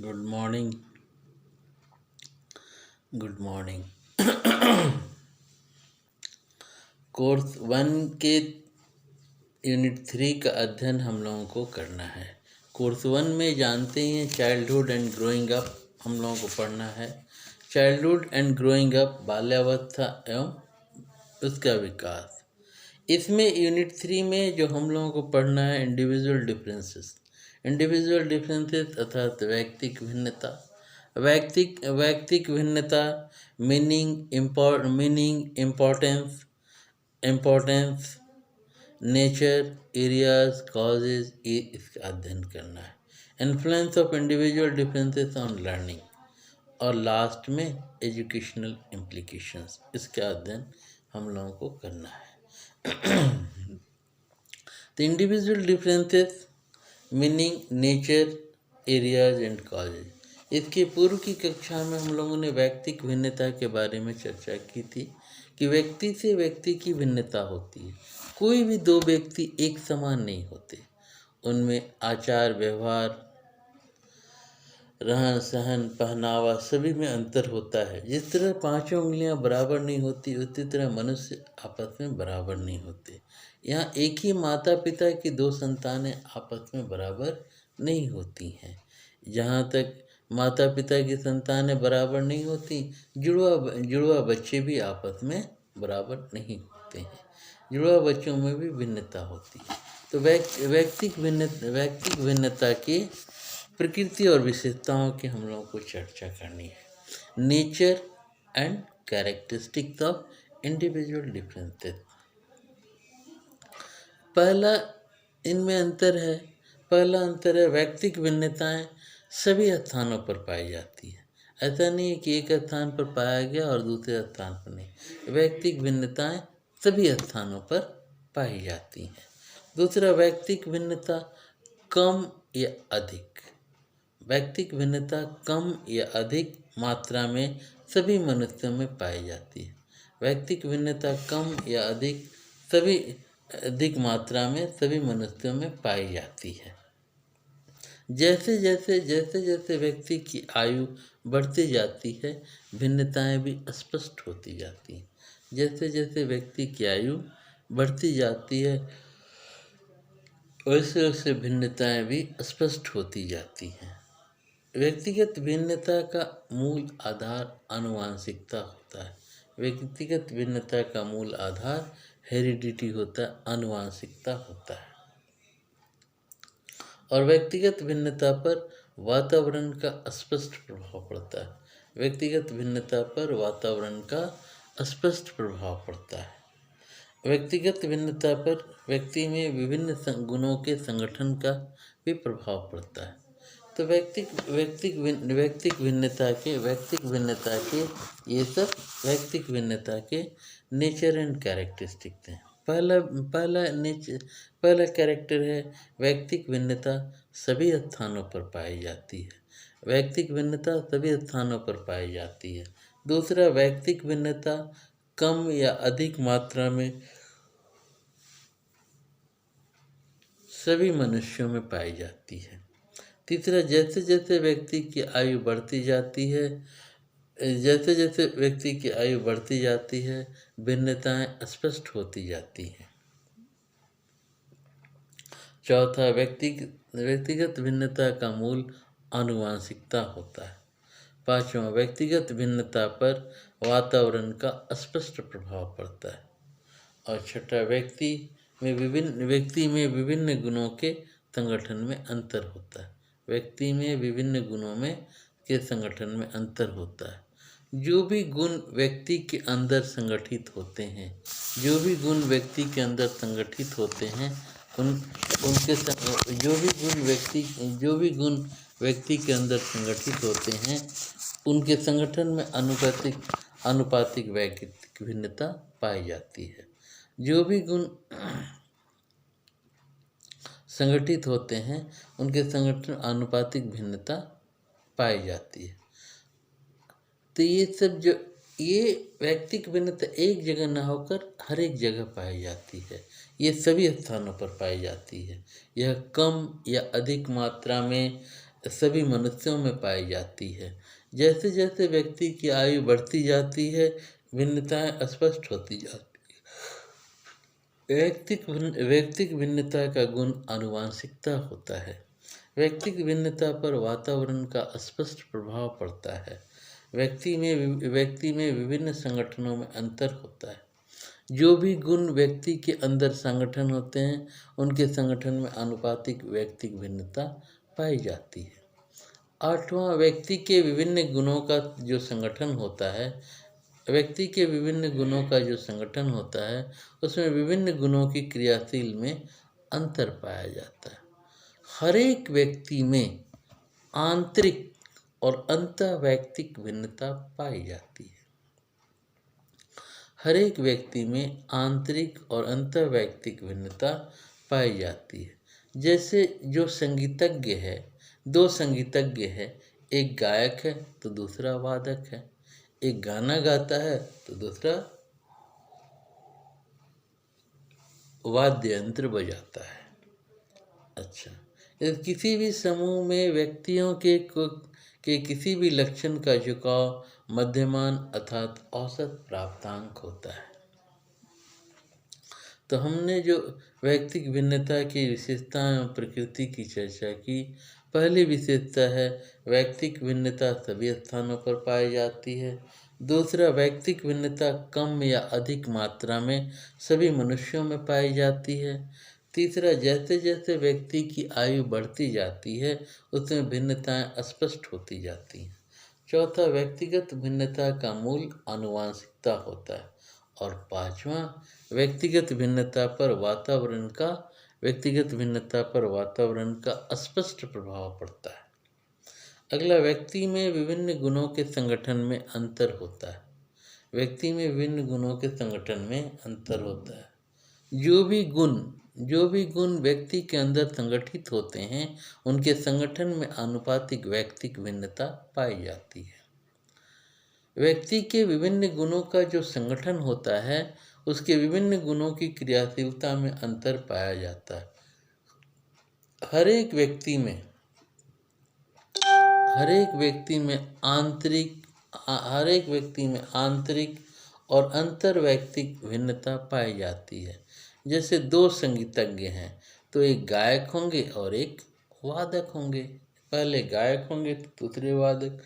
Good morning. Good morning. Course one के unit 3 का अध्ययन हम लोगों को करना है। कोर्स वन में जानते हैं चाइल्डहुड एंड ग्रोइंग अप हम लोगों को पढ़ना है। चाइल्डहुड एंड ग्रोइंग अप बाल्यावस्था एवं उसका विकास। इसमें यूनिट 3 में जो हम लोगों को पढ़ना है इंडिविजुअल डिफरेंसेस अर्थात वैयक्तिक भिन्नता। वैयक्तिक भिन्नता meaning importance nature areas causes ये इसका अध्ययन करना है। Influence of individual differences on learning और लास्ट में एजुकेशनल इम्प्लीकेशंस इसका अध्ययन हम लोगों को करना है। The individual differences meaning nature areas and causes. इसके पूर्व की कक्षा में हम लोगों ने वैयक्तिक भिन्नता के बारे में चर्चा की थी कि व्यक्ति से व्यक्ति की भिन्नता होती है। कोई भी दो व्यक्ति एक समान नहीं होते, उनमें आचार व्यवहार रहन सहन पहनावा सभी में अंतर होता है। जिस तरह पांचों उंगलियां बराबर नहीं होती उसी तरह मनुष्य आपस में बराबर नहीं होते। यहाँ एक ही माता पिता की दो संतानें आपस में बराबर नहीं होती हैं। जहाँ तक माता पिता की संतानें बराबर नहीं होती, जुड़वा बच्चे भी आपस में बराबर नहीं होते हैं। जुड़वा बच्चों में भी भिन्नता होती है। तो वैयक्तिक भिन्नता की प्रकृति और विशेषताओं की हम लोगों को चर्चा करनी है। Nature and characteristics of individual differences. पहला अंतर है वैयक्तिक भिन्नताएं सभी स्थानों पर पाई जाती है। ऐसा नहीं है कि एक स्थान पर पाया गया और दूसरे स्थान पर नहीं। वैयक्तिक भिन्नताएं सभी स्थानों पर पाई जाती हैं। दूसरा, वैयक्तिक भिन्नता कम या अधिक। वैयक्तिक भिन्नता कम या अधिक मात्रा में सभी मनुष्यों में पाई जाती है। वैयक्तिक भिन्नता कम या अधिक मात्रा में सभी मनुष्यों में पाई जाती है। जैसे जैसे व्यक्ति की आयु बढ़ती जाती है, भिन्नताएं भी स्पष्ट होती जाती हैं। जैसे जैसे व्यक्ति की आयु बढ़ती जाती है वैसे वैसे भिन्नताएं भी स्पष्ट होती जाती हैं। व्यक्तिगत भिन्नता का मूल आधार आनुवांशिकता होता है। व्यक्तिगत भिन्नता का मूल आधार हेरिडिटी होता है, आनुवांशिकता होता है। और व्यक्तिगत भिन्नता पर वातावरण का स्पष्ट प्रभाव पड़ता है। व्यक्तिगत भिन्नता पर वातावरण का स्पष्ट प्रभाव पड़ता है। व्यक्तिगत भिन्नता पर व्यक्ति में विभिन्न गुणों के संगठन का भी प्रभाव पड़ता है। तो वैयक्तिक भिन्नता के नेचर एंड कैरेक्टरिस्टिक्स हैं। पहला कैरेक्टर है वैयक्तिक भिन्नता सभी स्थानों पर पाई जाती है। वैयक्तिक भिन्नता सभी स्थानों पर पाई जाती है। दूसरा, वैयक्तिक भिन्नता कम या अधिक मात्रा में सभी मनुष्यों में पाई जाती है। तीसरा, जैसे जैसे व्यक्ति की आयु बढ़ती जाती है भिन्नताएं स्पष्ट होती जाती हैं। चौथा, व्यक्तिगत भिन्नता का मूल आनुवांशिकता होता है। पांचवा, व्यक्तिगत भिन्नता पर वातावरण का स्पष्ट प्रभाव पड़ता है। और छठा, व्यक्ति में विभिन्न गुणों के संगठन में अंतर होता है। व्यक्ति में विभिन्न गुणों के संगठन में अंतर होता है। जो भी गुण व्यक्ति के अंदर संगठित होते हैं उनके संगठन में अनुपातिक वैयक्तिक भिन्नता पाई जाती है। जो भी गुण संगठित होते हैं उनके संगठन आनुपातिक भिन्नता पाई जाती है। तो ये वैयक्तिक भिन्नता एक जगह न होकर हर एक जगह पाई जाती है। ये सभी स्थानों पर पाई जाती है। यह कम या अधिक मात्रा में सभी मनुष्यों में पाई जाती है। जैसे जैसे व्यक्ति की आयु बढ़ती जाती है, भिन्नताएं स्पष्ट होती जाती हैं। व्यक्तिक भिन्नता का गुण आनुवांशिकता होता है। व्यक्तिक भिन्नता पर वातावरण का स्पष्ट प्रभाव पड़ता है। व्यक्ति में विभिन्न संगठनों में अंतर होता है। जो भी गुण व्यक्ति के अंदर संगठन होते हैं, उनके संगठन में आनुपातिक व्यक्तिक भिन्नता पाई जाती है। आठवां, व्यक्ति के विभिन्न गुणों का जो संगठन होता है, व्यक्ति के विभिन्न गुणों का जो संगठन होता है, उसमें विभिन्न गुणों की क्रियाशील में अंतर पाया जाता है। हर एक व्यक्ति में आंतरिक और अंतःवैयक्तिक भिन्नता पाई जाती है। हर एक व्यक्ति में आंतरिक और अंतःवैयक्तिक भिन्नता पाई जाती है। जैसे जो संगीतज्ञ है, दो संगीतज्ञ है, एक गायक है तो दूसरा वादक है। एक गाना गाता है तो दूसरा वाद्य यंत्र बजाता है। अच्छा, यदि किसी भी समूह में व्यक्तियों के किसी भी लक्षण का झुकाव मध्यमान अर्थात औसत प्राप्तांक होता है। तो हमने जो व्यक्तिक भिन्नता की विशेषताएं और प्रकृति की चर्चा की। पहली विशेषता है व्यक्तिक भिन्नता सभी स्थानों पर पाई जाती है। दूसरा, व्यक्तिक भिन्नता कम या अधिक मात्रा में सभी मनुष्यों में पाई जाती है। तीसरा, जैसे जैसे व्यक्ति की आयु बढ़ती जाती है, उसमें भिन्नताएं स्पष्ट होती जाती हैं। चौथा, व्यक्तिगत भिन्नता का मूल आनुवांशिकता होता है। और पांचवा, व्यक्तिगत भिन्नता पर वातावरण का स्पष्ट प्रभाव पड़ता है। अगला, व्यक्ति में विभिन्न गुणों के संगठन में अंतर होता है। व्यक्ति में विभिन्न गुणों के संगठन में अंतर होता है। जो भी गुण व्यक्ति के अंदर संगठित होते हैं, उनके संगठन में आनुपातिक व्यक्तिक भिन्नता पाई जाती है। व्यक्ति के विभिन्न गुणों का जो संगठन होता है, उसके विभिन्न गुणों की क्रियाशीलता में अंतर पाया जाता है। हर एक व्यक्ति में आंतरिक और अंतर्वैयक्तिक भिन्नता पाई जाती है। जैसे दो संगीतज्ञ हैं तो एक गायक होंगे और एक वादक होंगे। पहले गायक होंगे तो दूसरे वादक,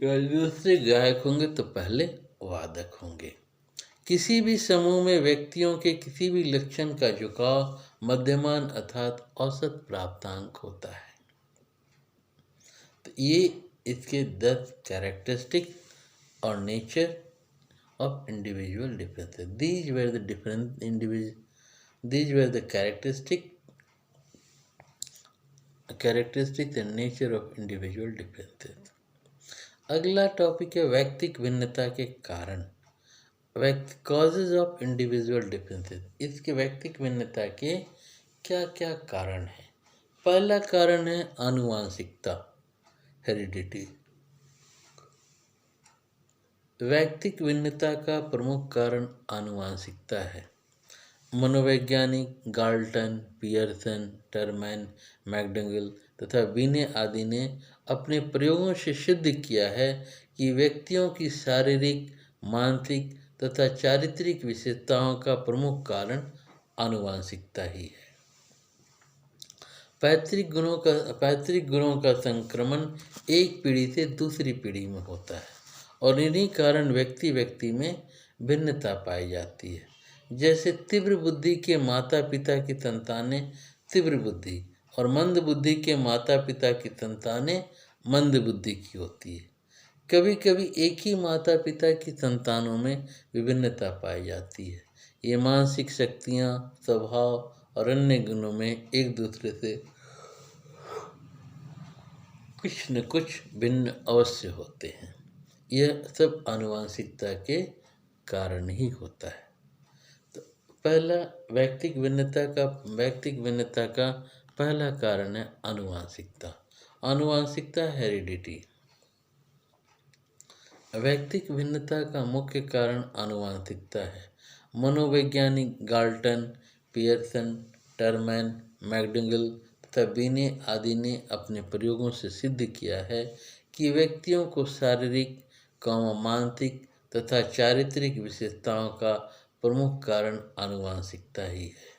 दूसरे गायक होंगे तो पहले वादक होंगे। किसी भी समूह में व्यक्तियों के किसी भी लक्षण का झुकाव मध्यमान अर्थात औसत प्राप्तांक होता है। तो ये इसके 10 कैरेक्टरिस्टिक और nature of individual differences. These were the characteristics and nature of individual differences. अगला टॉपिक है व्यक्तिक भिन्नता के कारण, causes of individual differences. इसके व्यक्तिक भिन्नता के क्या क्या कारण हैं? पहला कारण है आनुवांशिकता, हेरिडिटी। व्यक्तिक भिन्नता का प्रमुख कारण आनुवांशिकता है। मनोवैज्ञानिक गाल्टन, पियर्सन, टरमैन, मैकडोगल तथा बीने आदि ने अपने प्रयोगों से सिद्ध किया है कि व्यक्तियों की शारीरिक, मानसिक तथा चारित्रिक विशेषताओं का प्रमुख कारण आनुवांशिकता ही है। पैतृक गुणों का संक्रमण एक पीढ़ी से दूसरी पीढ़ी में होता है और इन्हीं कारण व्यक्ति में भिन्नता पाई जाती है। जैसे तीव्र बुद्धि के माता पिता की संतानें तीव्र बुद्धि और मंद बुद्धि के माता पिता की संतानें मंद बुद्धि की होती है। कभी कभी एक ही माता पिता की संतानों में विभिन्नता पाई जाती है। ये मानसिक शक्तियाँ, स्वभाव और अन्य गुणों में एक दूसरे से कुछ न कुछ भिन्न अवश्य होते हैं। यह सब आनुवांशिकता के कारण ही होता है। तो पहला व्यक्तिक भिन्नता का पहला कारण है आनुवांशिकता, हेरिडिटी। व्यक्तिक भिन्नता का मुख्य कारण आनुवांशिकता है। मनोवैज्ञानिक गाल्टन, पियर्सन, टरमैन, मैकडोगल तबीने आदि ने अपने प्रयोगों से सिद्ध किया है कि व्यक्तियों को शारीरिक, मानसिक तथा चारित्रिक विशेषताओं का प्रमुख कारण आनुवंशिकता ही है।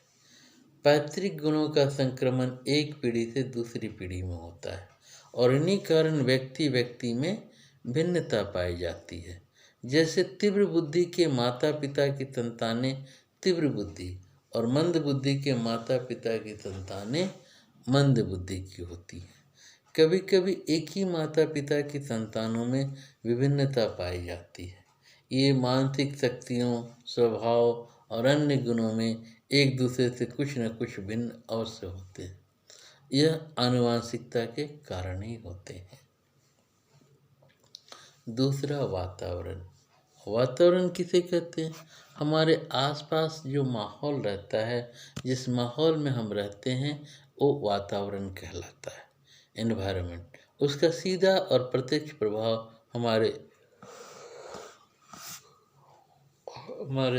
पैतृक गुणों का संक्रमण एक पीढ़ी से दूसरी पीढ़ी में होता है और इन्हीं कारण व्यक्ति व्यक्ति में भिन्नता पाई जाती है। जैसे तीव्र बुद्धि के माता पिता की संतानें तीव्र बुद्धि और मंद बुद्धि के माता पिता की संतानें मंद बुद्धि की होती हैं। कभी कभी एक ही माता पिता की संतानों में विभिन्नता पाई जाती है। ये मानसिक शक्तियों, स्वभाव और अन्य गुणों में एक दूसरे से कुछ न कुछ भिन्न अवश्य होते हैं। यह आनुवंशिकता के कारण ही होते हैं। दूसरा, वातावरण। वातावरण किसे कहते हैं? हमारे आसपास जो माहौल रहता है, जिस माहौल में हम रहते हैं, वो वातावरण कहलाता है, एनवायरनमेंट। उसका सीधा और प्रत्यक्ष प्रभाव हमारे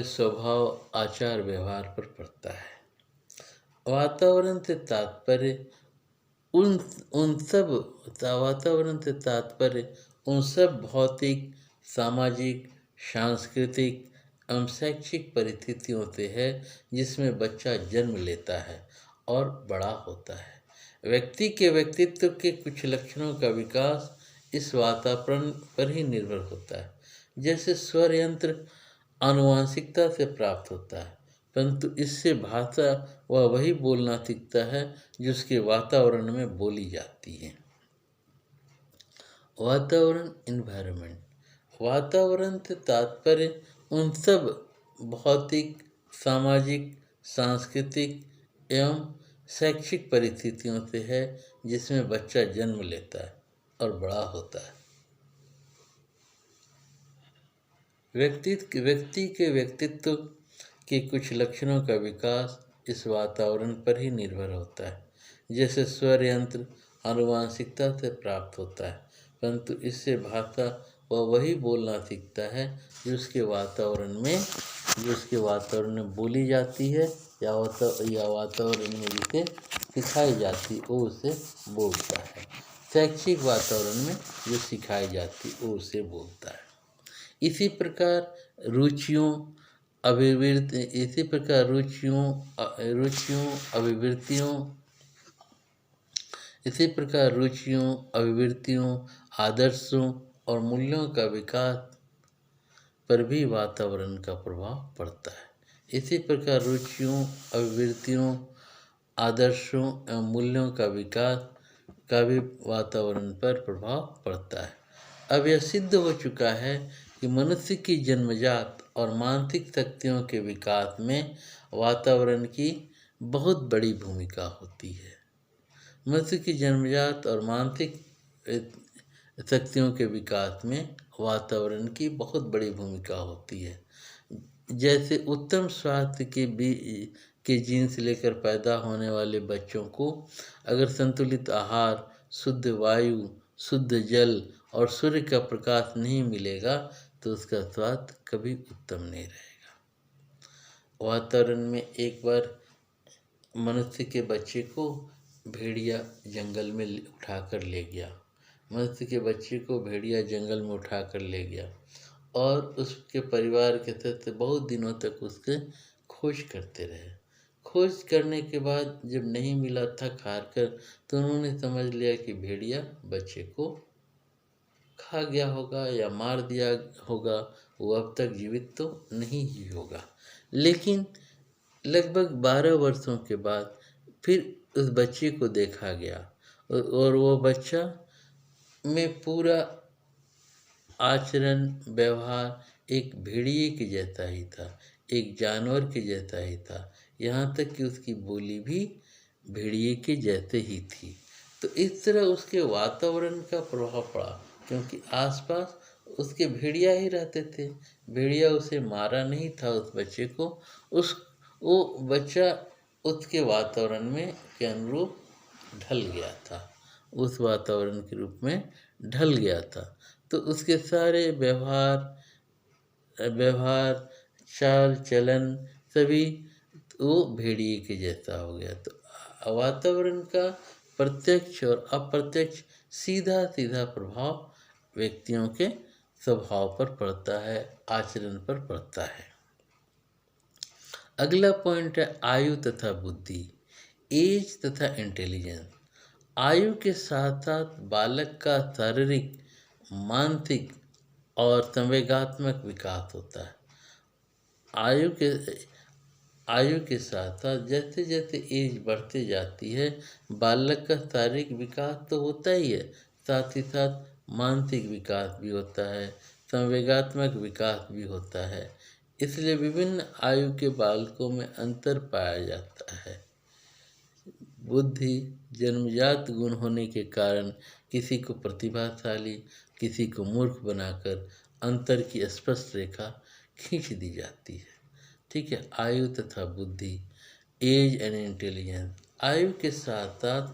स्वभाव, आचार व्यवहार पर पड़ता है। वातावरण से तात्पर्य उन सब भौतिक, सामाजिक, सांस्कृतिक एवं शैक्षिक परिस्थितियों से है जिसमें बच्चा जन्म लेता है और बड़ा होता है। व्यक्ति के व्यक्तित्व के कुछ लक्षणों का विकास इस वातावरण पर ही निर्भर होता है। जैसे स्वर यंत्र आनुवंशिकता से प्राप्त होता है, परंतु इससे भाषा वही बोलना सीखता है जो उसके वातावरण में बोली जाती है। वातावरण, एनवायरनमेंट। वातावरण से तात्पर्य उन सब भौतिक, सामाजिक, सांस्कृतिक एवं शैक्षिक परिस्थितियों से है जिसमें बच्चा जन्म लेता है और बड़ा होता है। व्यक्ति के व्यक्तित्व के कुछ लक्षणों का विकास इस वातावरण पर ही निर्भर होता है। जैसे स्वर यंत्र आनुवंशिकता से प्राप्त होता है, परंतु इससे भाषा वही बोलना सीखता है जो उसके वातावरण में बोली जाती है या वातावरण में जिसे सिखाई जाती है वो उसे बोलता है। शैक्षिक वातावरण में जो सिखाई जाती है वो उसे बोलता है। इसी प्रकार रुचियों, अभिवृत्तियों, आदर्शों और मूल्यों का विकास पर भी वातावरण का प्रभाव पड़ता है। इसी प्रकार रुचियों, अभिवृत्तियों, आदर्शों एवं मूल्यों का विकास का भी वातावरण पर प्रभाव पड़ता है। अब यह सिद्ध हो चुका है कि मनुष्य की जन्मजात और मानसिक शक्तियों के विकास में वातावरण की बहुत बड़ी भूमिका होती है। मनुष्य की जन्मजात और मानसिक शक्तियों के विकास में वातावरण की बहुत बड़ी भूमिका होती है। जैसे उत्तम स्वास्थ्य के जीन से लेकर पैदा होने वाले बच्चों को अगर संतुलित आहार, शुद्ध वायु, शुद्ध जल और सूर्य का प्रकाश नहीं मिलेगा तो उसका स्वास्थ्य कभी उत्तम नहीं रहेगा। वातावरण में एक बार मनुष्य के बच्चे को भेड़िया जंगल में उठाकर ले गया। और उसके परिवार के सदस्य बहुत दिनों तक उसके खोज करते रहे। खोज करने के बाद जब नहीं मिला, थक हार कर, तो उन्होंने समझ लिया कि भेड़िया बच्चे को खा गया होगा या मार दिया होगा, वो अब तक जीवित तो नहीं ही होगा। लेकिन लगभग 12 वर्षों के बाद फिर उस बच्चे को देखा गया और वो बच्चा में पूरा आचरण, व्यवहार एक भेड़िए के जैसा ही था, एक जानवर के जैसा ही था। यहाँ तक कि उसकी बोली भी भेड़िए के जैसे ही थी। तो इस तरह उसके वातावरण का प्रभाव पड़ा, क्योंकि आसपास उसके भेड़िया ही रहते थे। भेड़िया उसे मारा नहीं था उस बच्चे को, वो बच्चा उसके वातावरण में के अनुरूप ढल गया था, उस वातावरण के रूप में ढल गया था। तो उसके सारे व्यवहार, चाल चलन सभी वो भेड़िए के जैसा हो गया। तो वातावरण का प्रत्यक्ष और अप्रत्यक्ष सीधा सीधा प्रभाव व्यक्तियों के स्वभाव पर पड़ता है, आचरण पर पड़ता है। अगला पॉइंट है आयु तथा बुद्धि, एज तथा इंटेलिजेंस। आयु के साथ साथ बालक का शारीरिक, मानसिक और संवेगात्मक विकास होता है। आयु के साथ साथ जैसे जैसे एज बढ़ती जाती है, बालक का शारीरिक विकास तो होता ही है, साथ ही साथ मानसिक विकास भी होता है, संवेगात्मक विकास भी होता है। इसलिए विभिन्न आयु के बालकों में अंतर पाया जाता है। बुद्धि जन्मजात गुण होने के कारण किसी को प्रतिभाशाली, किसी को मूर्ख बनाकर अंतर की स्पष्ट रेखा खींच दी जाती है। ठीक है, आयु तथा बुद्धि, एज एंड इंटेलिजेंस। आयु के साथ साथ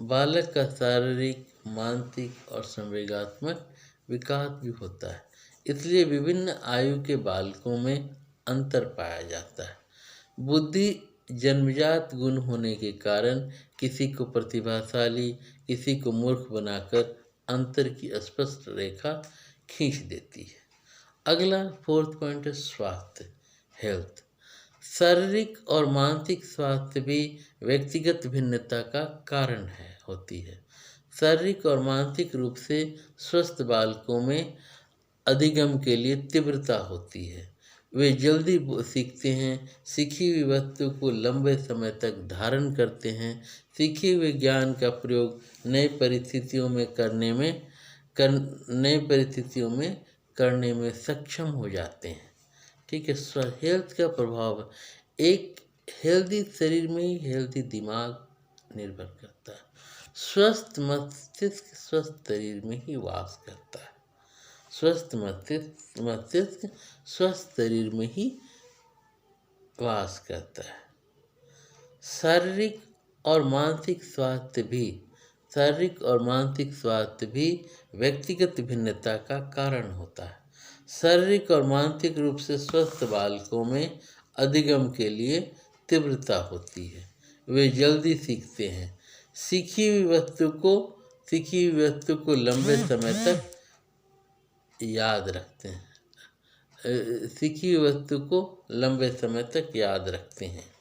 बालक का शारीरिक, मानसिक और संवेगात्मक विकास भी होता है। इसलिए विभिन्न आयु के बालकों में अंतर पाया जाता है। बुद्धि जन्मजात गुण होने के कारण किसी को प्रतिभाशाली, किसी को मूर्ख बनाकर अंतर की स्पष्ट रेखा खींच देती है। अगला फोर्थ पॉइंट है स्वास्थ्य, हेल्थ। शारीरिक और मानसिक स्वास्थ्य भी व्यक्तिगत भिन्नता का कारण होती है। शारीरिक और मानसिक रूप से स्वस्थ बालकों में अधिगम के लिए तीव्रता होती है। वे जल्दी सीखते हैं, सीखी हुई वस्तु को लंबे समय तक धारण करते हैं, सीखे हुए ज्ञान का प्रयोग नई परिस्थितियों में करने में सक्षम हो जाते हैं। ठीक है, हेल्थ का प्रभाव, एक हेल्दी शरीर में ही हेल्दी दिमाग निर्भर करता है। स्वस्थ मस्तिष्क स्वस्थ शरीर में ही वास करता है। स्वस्थ मस्तिष्क स्वस्थ शरीर में ही वास करता है। शारीरिक और मानसिक स्वास्थ्य भी व्यक्तिगत भिन्नता का कारण होता है। शारीरिक और मानसिक रूप से स्वस्थ बालकों में अधिगम के लिए तीव्रता होती है। वे जल्दी सीखते हैं, सीखी हुई वस्तु को लंबे समय तक याद रखते हैं, सीखी हुई वस्तु को लंबे समय तक याद रखते हैं।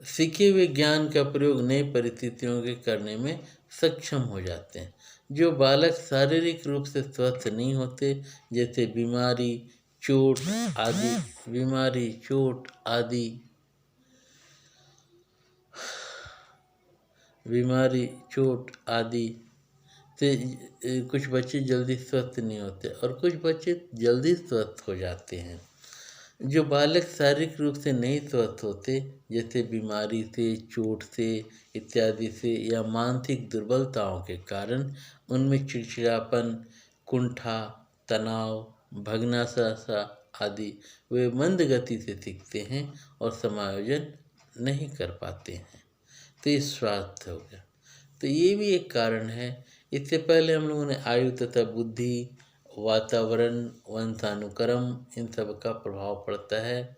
सीखे हुए ज्ञान का प्रयोग नई परिस्थितियों के करने में सक्षम हो जाते हैं। जो बालक शारीरिक रूप से स्वस्थ नहीं होते, जैसे बीमारी, चोट आदि से कुछ बच्चे जल्दी स्वस्थ नहीं होते और कुछ बच्चे जल्दी स्वस्थ हो जाते हैं। जो बालक शारीरिक रूप से नहीं स्वस्थ होते, जैसे बीमारी से, चोट से इत्यादि से या मानसिक दुर्बलताओं के कारण, उनमें चिड़चिड़ापन, कुंठा, तनाव, भग्नाशा आदि, वे मंद गति से सीखते हैं और समायोजन नहीं कर पाते हैं। तो ये स्वास्थ्य हो गया। तो ये भी एक कारण है। इससे पहले हम लोगों ने आयु तथा बुद्धि, वातावरण, वंशानुक्रम, इन सब का प्रभाव पड़ता है।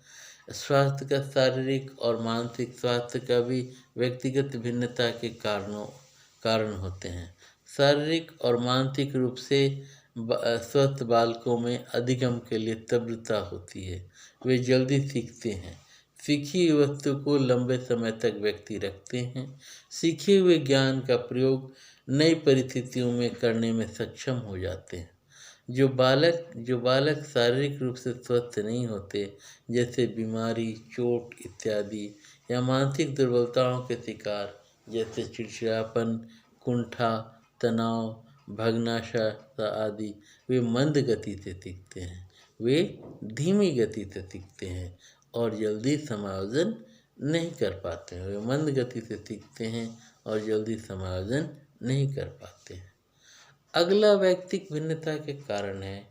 स्वास्थ्य का, शारीरिक और मानसिक स्वास्थ्य का भी व्यक्तिगत भिन्नता के कारण होते हैं। शारीरिक और मानसिक रूप से स्वस्थ बालकों में अधिगम के लिए तीव्रता होती है। वे जल्दी सीखते हैं, सीखी हुई वस्तु को लंबे समय तक व्यक्ति रखते हैं, सीखे हुए ज्ञान का प्रयोग नई परिस्थितियों में करने में सक्षम हो जाते हैं। जो बालक शारीरिक रूप से स्वस्थ नहीं होते, जैसे बीमारी, चोट इत्यादि या मानसिक दुर्बलताओं के शिकार, जैसे चिड़चिड़ापन, कुंठा, तनाव, भग्नाशा आदि, वे मंद गति से सीखते हैं, वे धीमी गति से सीखते हैं और जल्दी समायोजन नहीं कर पाते हैं। वे मंद गति से सीखते हैं और जल्दी समायोजन नहीं कर पाते हैं। अगला व्यक्तिक भिन्नता के कारण है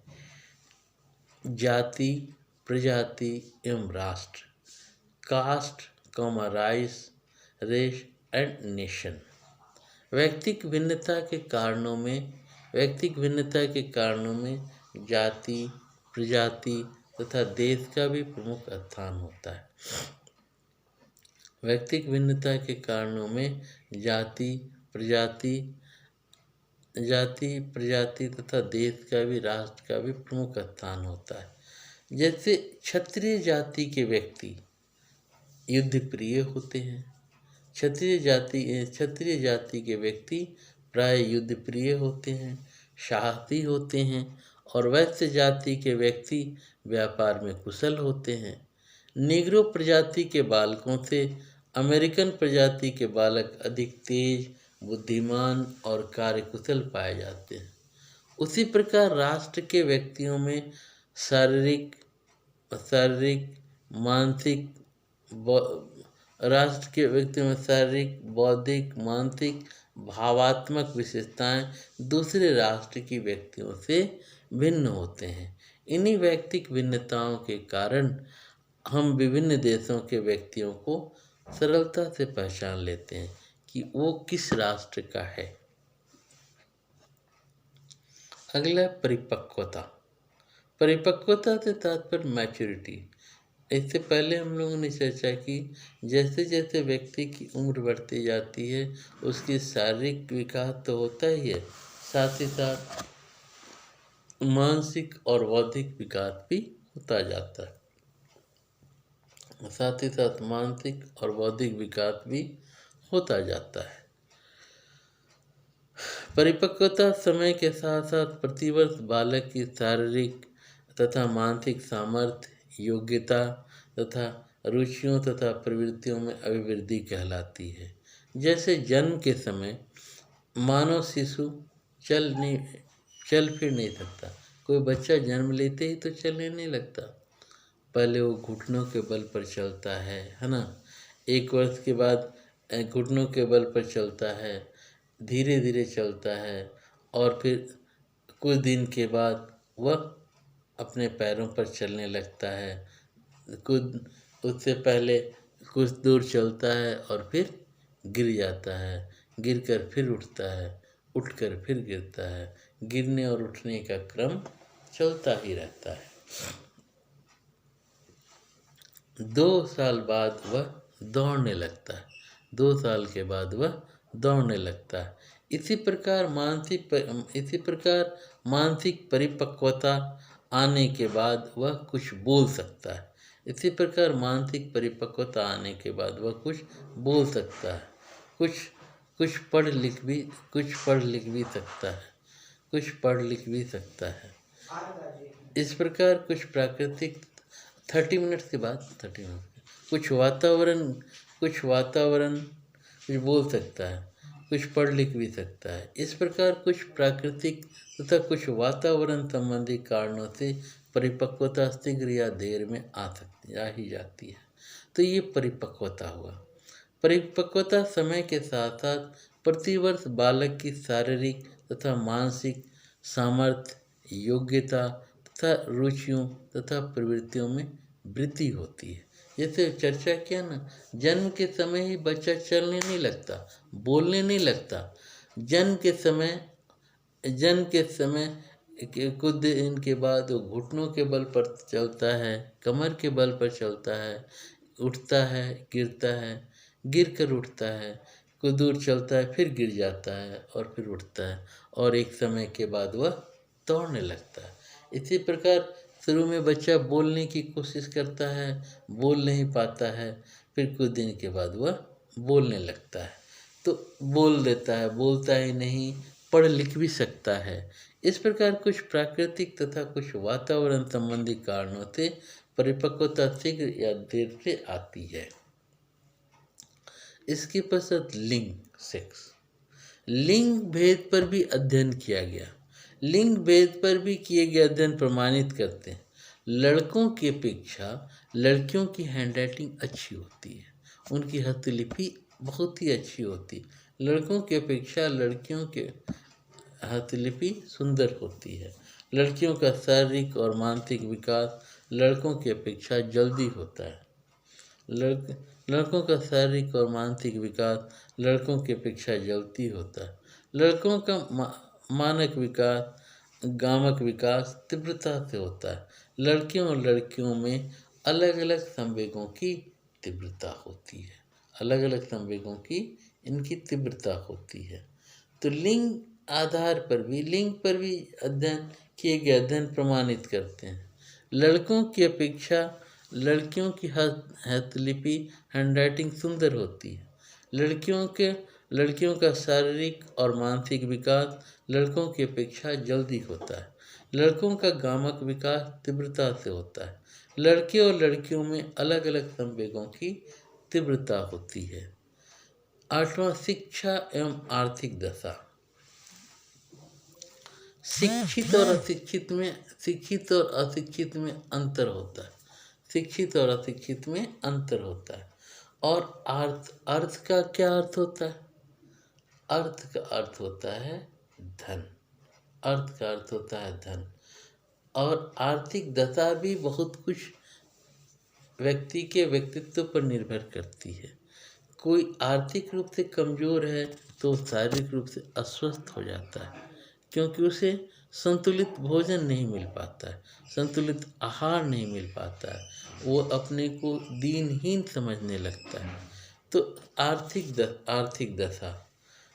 जाति, प्रजाति एवं राष्ट्र, कास्ट, रेस एंड नेशन। व्यक्तिक भिन्नता के कारणों में जाति, प्रजाति तथा देश का भी प्रमुख स्थान होता है। व्यक्तिक भिन्नता के कारणों में जाति प्रजाति तथा देश का भी, राष्ट्र का भी प्रमुख स्थान होता है। जैसे क्षत्रिय जाति के व्यक्ति युद्ध प्रिय होते हैं। क्षत्रिय जाति के व्यक्ति प्राय युद्ध प्रिय होते हैं, साहसी होते हैं, और वैश्य जाति के व्यक्ति व्यापार में कुशल होते हैं। निग्रो प्रजाति के बालकों से अमेरिकन प्रजाति के बालक अधिक तेज, बुद्धिमान और कार्यकुशल पाए जाते हैं। उसी प्रकार राष्ट्र के व्यक्तियों में शारीरिक मानसिक राष्ट्र के व्यक्तियों में शारीरिक, बौद्धिक, मानसिक, भावात्मक विशेषताएं दूसरे राष्ट्र की व्यक्तियों से भिन्न होते हैं। इन्हीं व्यक्तिक भिन्नताओं के कारण हम विभिन्न देशों के व्यक्तियों को सरलता से पहचान लेते हैं कि वो किस राष्ट्र का है। अगला परिपक्वता। परिपक्वता से तात्पर्य मैच्योरिटी। इससे पहले हम लोगों ने चर्चा की, जैसे जैसे व्यक्ति की उम्र बढ़ती जाती है उसकी शारीरिक विकास तो होता ही है, साथ ही साथ मानसिक और बौद्धिक विकास भी होता जाता है। परिपक्वता समय के साथ साथ प्रतिवर्ष बालक की शारीरिक तथा मानसिक सामर्थ्य, योग्यता तथा रुचियों तथा प्रवृत्तियों में अभिवृद्धि कहलाती है। जैसे जन्म के समय मानव शिशु चल फिर नहीं सकता। कोई बच्चा जन्म लेते ही तो चलने नहीं लगता, पहले वो घुटनों के बल पर चलता है ना। 1 वर्ष के बाद घुटनों के बल पर चलता है, धीरे धीरे चलता है, और फिर कुछ दिन के बाद वह अपने पैरों पर चलने लगता है। उससे पहले कुछ दूर चलता है और फिर गिर जाता है, गिरकर फिर उठता है, उठकर फिर गिरता है। गिरने और उठने का क्रम चलता ही रहता है। 2 साल बाद वह दौड़ने लगता है। 2 साल के बाद वह दौड़ने लगता है। इसी प्रकार मानसिक परिपक्वता आने के बाद वह कुछ बोल सकता है। कुछ पढ़ लिख भी सकता है। इस प्रकार कुछ बोल सकता है, कुछ पढ़ लिख भी सकता है। इस प्रकार कुछ प्राकृतिक तथा कुछ वातावरण संबंधी कारणों से परिपक्वता शीघ्र या देर में आ ही जाती है। तो ये परिपक्वता हुआ। परिपक्वता समय के साथ साथ प्रतिवर्ष बालक की शारीरिक तथा मानसिक सामर्थ्य, योग्यता तथा रुचियों तथा प्रवृत्तियों में वृद्धि होती है। जैसे चर्चा किया ना, जन्म के समय ही बच्चा चलने नहीं लगता, बोलने नहीं लगता। जन्म के समय कुछ दिन के बाद वो घुटनों के बल पर चलता है, कमर के बल पर चलता है, उठता है, गिरता है, गिर कर उठता है, कुछ दूर चलता है, फिर गिर जाता है और फिर उठता है, और एक समय के बाद वह दौड़ने लगता है। इसी प्रकार शुरू में बच्चा बोलने की कोशिश करता है, बोल नहीं पाता है, फिर कुछ दिन के बाद वह बोलने लगता है, तो बोल देता है, बोलता ही नहीं, पढ़ लिख भी सकता है। इस प्रकार कुछ प्राकृतिक तथा कुछ वातावरण संबंधी कारणों से परिपक्वता शीघ्र या देर से आती है। इसके पश्चात लिंग भेद पर भी अध्ययन किया गया। लिंग भेद पर भी किए गए अध्ययन प्रमाणित करते हैं लड़कों की अपेक्षा लड़कियों की हैंडराइटिंग अच्छी होती है, उनकी हस्तलिपि बहुत ही अच्छी होती है। लड़कों की अपेक्षा लड़कियों के हस्तलिपि सुंदर होती है। लड़कियों का शारीरिक और मानसिक विकास लड़कों की अपेक्षा जल्दी होता है। लड़कों का शारीरिक और मानसिक विकास लड़कों की अपेक्षा जल्दी होता है। लड़कों का मानक विकास, गामक विकास तीव्रता से होता है। लड़कियों और लड़कियों में अलग अलग संवेगों की तीव्रता होती है, अलग अलग संवेगों की इनकी तीव्रता होती है। तो लिंग आधार पर भी, लिंग पर भी अध्ययन किए गए अध्ययन प्रमाणित करते हैं। लड़कों की अपेक्षा लड़कियों की हस्तलिपि हैंडराइटिंग सुंदर होती है। लड़कियों का शारीरिक और मानसिक विकास लड़कों की अपेक्षा जल्दी होता है। लड़कों का गामक विकास तीव्रता से होता है। लड़के और लड़कियों में अलग अलग संवेगों की तीव्रता होती है। 8वां, शिक्षा एवं आर्थिक दशा। शिक्षित और अशिक्षित में अंतर होता है। शिक्षित और अशिक्षित में अंतर होता है। और अर्थ का क्या अर्थ होता है? अर्थ का अर्थ होता है धन। अर्थ का अर्थ होता है धन। और आर्थिक दशा भी बहुत कुछ व्यक्ति के व्यक्तित्व पर निर्भर करती है। कोई आर्थिक रूप से कमजोर है तो शारीरिक रूप से अस्वस्थ हो जाता है, क्योंकि उसे संतुलित भोजन नहीं मिल पाता है, संतुलित आहार नहीं मिल पाता है, वो अपने को दीनहीन समझने लगता है। तो आर्थिक दशा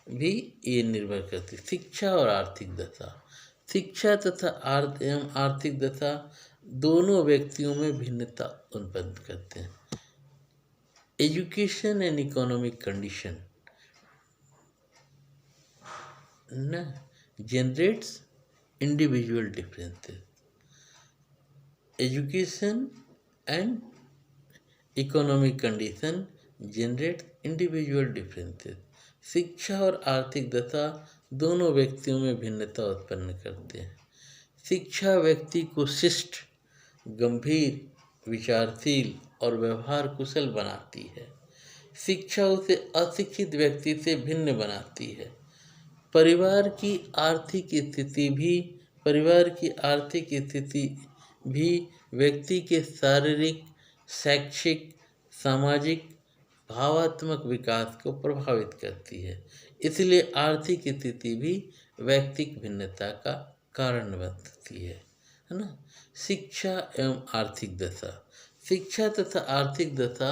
भी ये निर्भर करती है। शिक्षा और आर्थिक दशा। शिक्षा तथा आर्थिक दशा दोनों व्यक्तियों में भिन्नता उत्पन्न करते हैं। Education and economic condition generates individual differences. Education and economic condition generate individual differences. शिक्षा और आर्थिक दशा दोनों व्यक्तियों में भिन्नता उत्पन्न करते हैं। शिक्षा व्यक्ति को शिष्ट, गंभीर, विचारशील और व्यवहार कुशल बनाती है। शिक्षा उसे अशिक्षित व्यक्ति से भिन्न बनाती है। परिवार की आर्थिक स्थिति भी व्यक्ति के शारीरिक, शैक्षिक, सामाजिक, भावात्मक विकास को प्रभावित करती है। इसलिए आर्थिक स्थिति भी व्यक्तिक भिन्नता का कारण बनती है ना। शिक्षा एवं आर्थिक दशा। शिक्षा तथा आर्थिक दशा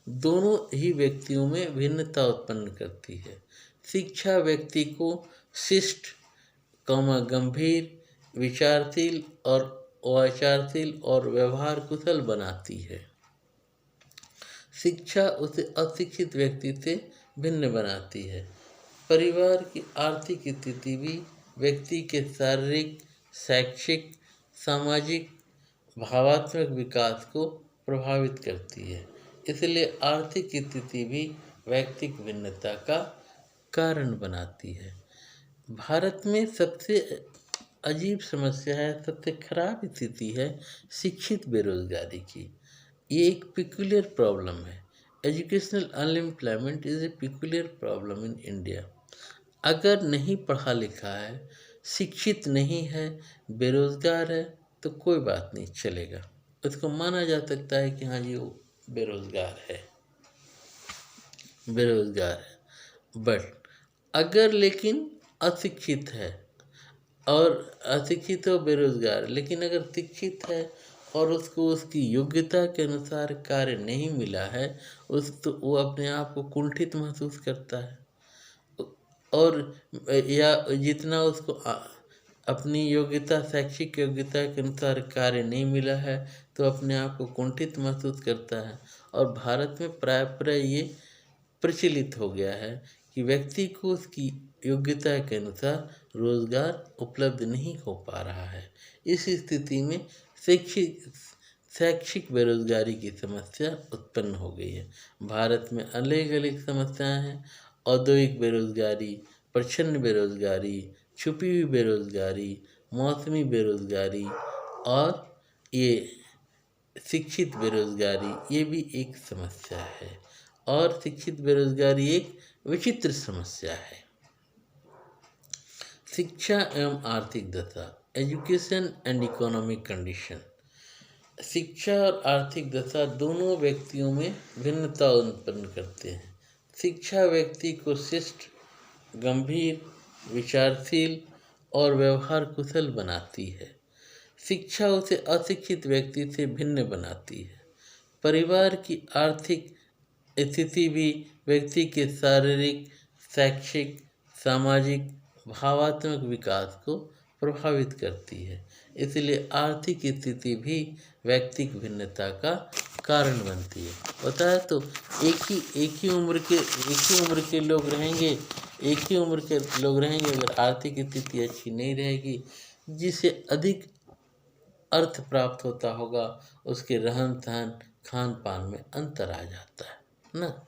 दोनों ही व्यक्तियों में भिन्नता उत्पन्न करती है। शिक्षा व्यक्ति को शिष्ट, गंभीर, विचारशील और व्यवहार कुशल बनाती है। शिक्षा उसे अशिक्षित व्यक्ति से भिन्न बनाती है। परिवार की आर्थिक स्थिति भी व्यक्ति के शारीरिक, शैक्षिक, सामाजिक, भावात्मक विकास को प्रभावित करती है। इसलिए आर्थिक स्थिति भी व्यक्तिक भिन्नता का कारण बनाती है। भारत में सबसे अजीब समस्या है, सबसे खराब स्थिति है शिक्षित बेरोजगारी की। ये एक पिकुलियर प्रॉब्लम है। Educational unemployment is a peculiar problem in India. अगर नहीं पढ़ा लिखा है, शिक्षित नहीं है, बेरोजगार है, तो कोई बात नहीं, चलेगा, उसको माना जा सकता है कि हाँ जी वो बेरोजगार है। बट अगर लेकिन अशिक्षित है और बेरोजगार, लेकिन अगर शिक्षित है और उसको उसकी योग्यता के अनुसार कार्य नहीं मिला है, तो वो अपने आप को कुंठित महसूस करता है। और या जितना उसको अपनी योग्यता, शैक्षिक योग्यता के अनुसार कार्य नहीं मिला है, तो अपने आप को कुंठित महसूस करता है। और भारत में प्राय ये प्रचलित हो गया है कि व्यक्ति को उसकी योग्यता के अनुसार रोजगार उपलब्ध नहीं हो पा रहा है। इस स्थिति में शैक्षिक बेरोजगारी की समस्या उत्पन्न हो गई है। भारत में अलग अलग समस्याएं हैं। औद्योगिक बेरोजगारी, प्रच्छन्न बेरोजगारी, छुपी हुई बेरोजगारी, मौसमी बेरोजगारी और ये शिक्षित बेरोजगारी, ये भी एक समस्या है। और शिक्षित बेरोजगारी एक विचित्र समस्या है। शिक्षा एवं आर्थिक दशा। Education and economic condition. शिक्षा और आर्थिक दशा दोनों व्यक्तियों में भिन्नता उत्पन्न करते हैं। शिक्षा व्यक्ति को शिष्ट, गंभीर, विचारशील और व्यवहार कुशल बनाती है। शिक्षा उसे अशिक्षित व्यक्ति से भिन्न बनाती है। परिवार की आर्थिक स्थिति भी व्यक्ति के शारीरिक, शैक्षिक, सामाजिक, भावात्मक विकास को प्रभावित करती है। इसलिए आर्थिक स्थिति भी व्यक्तिक भिन्नता का कारण बनती है। होता है तो एक ही उम्र के लोग रहेंगे, अगर आर्थिक स्थिति अच्छी नहीं रहेगी, जिसे अधिक अर्थ प्राप्त होता होगा, उसके रहन सहन, खान पान में अंतर आ जाता है ना।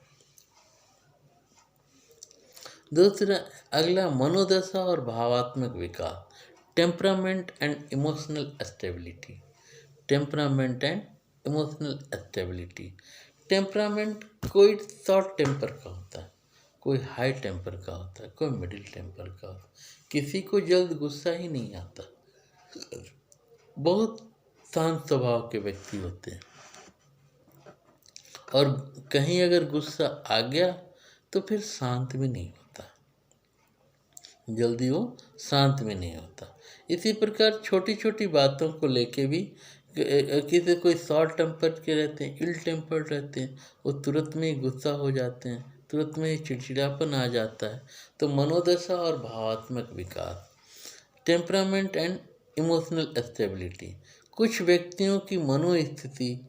दूसरा, अगला, मनोदशा और भावात्मक विकास, temperament and emotional stability. Temperament कोई शॉर्ट टेम्पर का होता है, कोई हाई टेम्पर का होता है, कोई मिडिल टेम्पर का होता है। किसी को जल्द गुस्सा ही नहीं आता, बहुत शांत स्वभाव के व्यक्ति होते हैं। और कहीं अगर गुस्सा आ गया तो फिर शांत भी नहीं होता, जल्दी वो शांत में नहीं होता। इसी प्रकार छोटी छोटी बातों को लेके भी किसी कोई शॉर्ट टेम्पर के रहते हैं, इल टेम्पर्ड रहते हैं, वो तुरंत में ही गुस्सा हो जाते हैं, तुरंत में ही चिड़चिड़ापन आ जाता है। तो मनोदशा और भावात्मक विकास, टेम्परामेंट एंड इमोशनल स्टेबिलिटी। कुछ व्यक्तियों की मनोस्थिति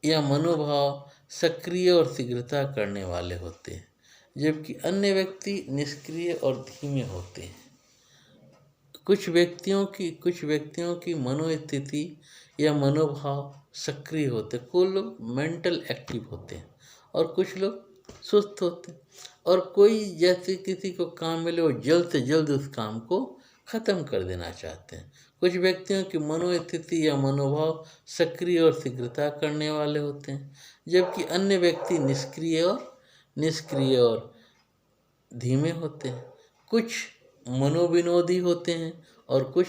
या मनोभाव सक्रिय और शीघ्रता करने वाले होते हैं, जबकि अन्य व्यक्ति निष्क्रिय और धीमे होते हैं। कुछ व्यक्तियों की मनोस्थिति या मनोभाव सक्रिय होते हैं, कुछ लोग मेंटल एक्टिव होते हैं और कुछ लोग सुस्त होते हैं। और कोई जैसे किसी को काम मिले, वो जल्द से जल्द उस काम को ख़त्म कर देना चाहते हैं। कुछ व्यक्तियों की मनोस्थिति या मनोभाव सक्रिय और शीघ्रता करने वाले होते हैं, जबकि अन्य व्यक्ति निष्क्रिय और धीमे होते हैं। कुछ मनोविनोदी होते हैं और कुछ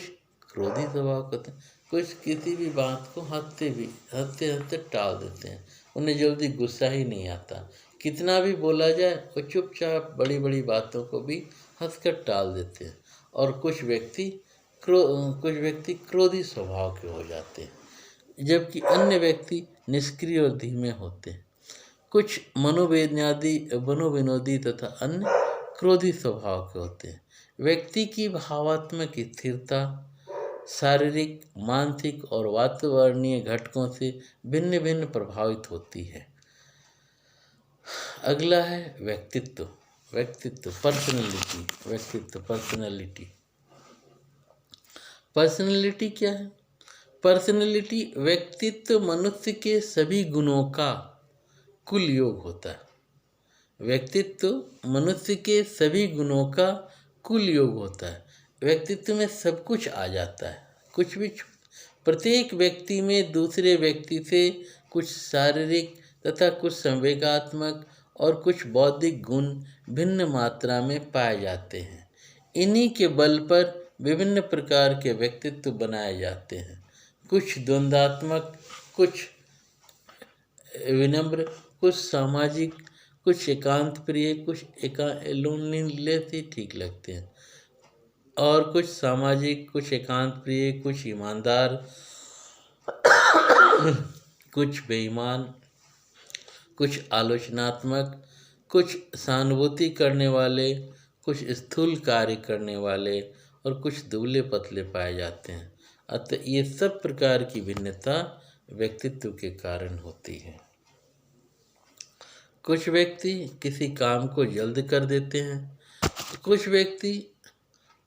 क्रोधी स्वभाव के होते हैं। कुछ किसी भी बात को हंसते टाल देते हैं, उन्हें जल्दी गुस्सा ही नहीं आता। कितना भी बोला जाए वो चुपचाप बड़ी बड़ी बातों को भी हंसकर टाल देते हैं। और कुछ व्यक्ति क्रोधी स्वभाव के हो जाते हैं, जबकि अन्य व्यक्ति निष्क्रिय और धीमे होते हैं। कुछ मनोविनोदी तथा अन्य क्रोधी स्वभाव के होते हैं। व्यक्ति की भावात्मक स्थिरता शारीरिक, मानसिक और वातावरणीय घटकों से भिन्न भिन्न प्रभावित होती है। अगला है व्यक्तित्व, पर्सनैलिटी क्या है? पर्सनैलिटी व्यक्तित्व मनुष्य के सभी गुणों का कुल योग होता है। व्यक्तित्व मनुष्य के सभी गुणों का कुल योग होता है। व्यक्तित्व में सब कुछ आ जाता है, कुछ भी। प्रत्येक व्यक्ति में दूसरे व्यक्ति से कुछ शारीरिक तथा कुछ संवेगात्मक और कुछ बौद्धिक गुण भिन्न मात्रा में पाए जाते हैं। इन्हीं के बल पर विभिन्न प्रकार के व्यक्तित्व बनाए जाते हैं। कुछ द्वंद्वात्मक, कुछ विनम्र, कुछ सामाजिक, कुछ एकांत प्रिय, कुछ लोनलीनेस ही ठीक लगते हैं। और कुछ सामाजिक, कुछ एकांत प्रिय, कुछ ईमानदार, कुछ बेईमान, कुछ आलोचनात्मक, कुछ सहानुभूति करने वाले, कुछ स्थूल कार्य करने वाले और कुछ दुबले पतले पाए जाते हैं। अतः ये सब प्रकार की भिन्नता व्यक्तित्व के कारण होती है। कुछ व्यक्ति किसी काम को जल्द कर देते हैं, कुछ व्यक्ति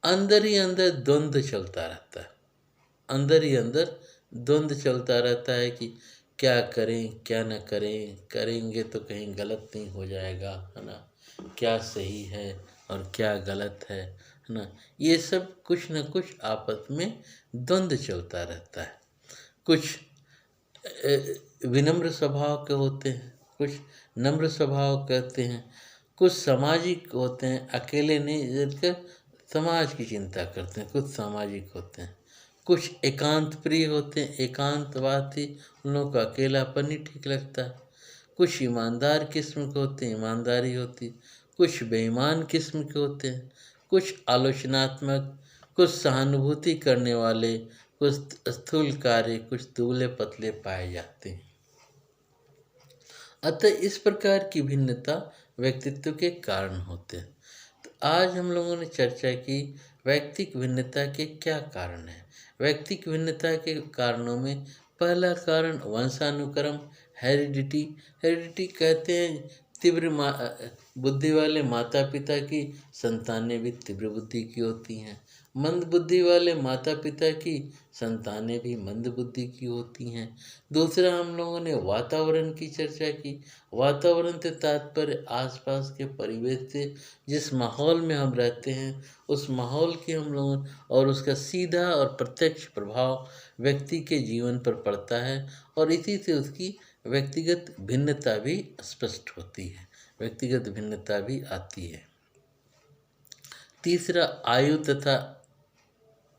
अंदर ही अंदर द्वंद्व चलता रहता है कि क्या करें क्या न करें, करेंगे तो कहीं गलत नहीं हो जाएगा, है ना, क्या सही है और क्या गलत है ना। ये सब कुछ न कुछ आपस में द्वंद्व चलता रहता है। कुछ विनम्र स्वभाव के होते हैं, कुछ नम्र स्वभाव कहते हैं, कुछ सामाजिक होते हैं, अकेले नहीं जिनके समाज की चिंता करते हैं, कुछ सामाजिक होते हैं। कुछ एकांत प्रिय होते हैं, एकांतवासी, उन लोगों को अकेलापन ही ठीक लगता है। कुछ ईमानदार किस्म के होते हैं, ईमानदारी होती। कुछ बेईमान किस्म के होते हैं, कुछ आलोचनात्मक, कुछ सहानुभूति करने वाले, कुछ स्थूल कार्य, कुछ दुबले पतले पाए जाते हैं। अतः इस प्रकार की भिन्नता व्यक्तित्व के कारण होते हैं। तो आज हम लोगों ने चर्चा की व्यक्तिक भिन्नता के क्या कारण हैं। व्यक्तिक भिन्नता के कारणों में पहला कारण वंशानुक्रम, हेरिडिटी। हेरिडिटी कहते हैं तीव्र बुद्धि वाले माता पिता की संतानें भी तीव्र बुद्धि की होती हैं। मंद बुद्धि वाले माता पिता की संतानें भी मंद बुद्धि की होती हैं। दूसरा हम लोगों ने वातावरण की चर्चा की। वातावरण से तात्पर्य आसपास के परिवेश से, जिस माहौल में हम रहते हैं उस माहौल के हम लोगों और उसका सीधा और प्रत्यक्ष प्रभाव व्यक्ति के जीवन पर पड़ता है और इसी से उसकी व्यक्तिगत भिन्नता भी स्पष्ट होती है, व्यक्तिगत भिन्नता भी आती है। तीसरा आयु तथा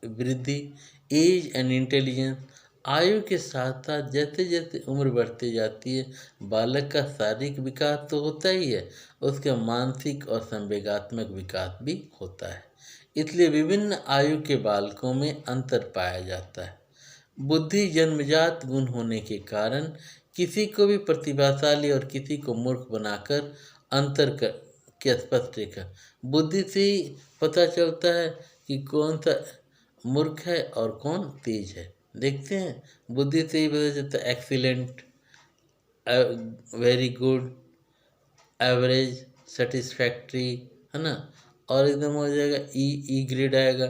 वृद्धि, एज एंड इंटेलिजेंस। आयु के साथ साथ जैसे जैसे उम्र बढ़ती जाती है बालक का शारीरिक विकास तो होता ही है, उसका मानसिक और संवेगात्मक विकास भी होता है। इसलिए विभिन्न आयु के बालकों में अंतर पाया जाता है। बुद्धि जन्मजात गुण होने के कारण किसी को भी प्रतिभाशाली और किसी को मूर्ख बनाकर अंतर कर के स्पष्ट रेखा। बुद्धि से ही पता चलता है कि कौन सा मूर्ख है और कौन तेज है। देखते हैं बुद्धि से ही पता चलता है excellent, very good, average, satisfactory, है ना। और एकदम हो जाएगा ई ग्रेड आएगा,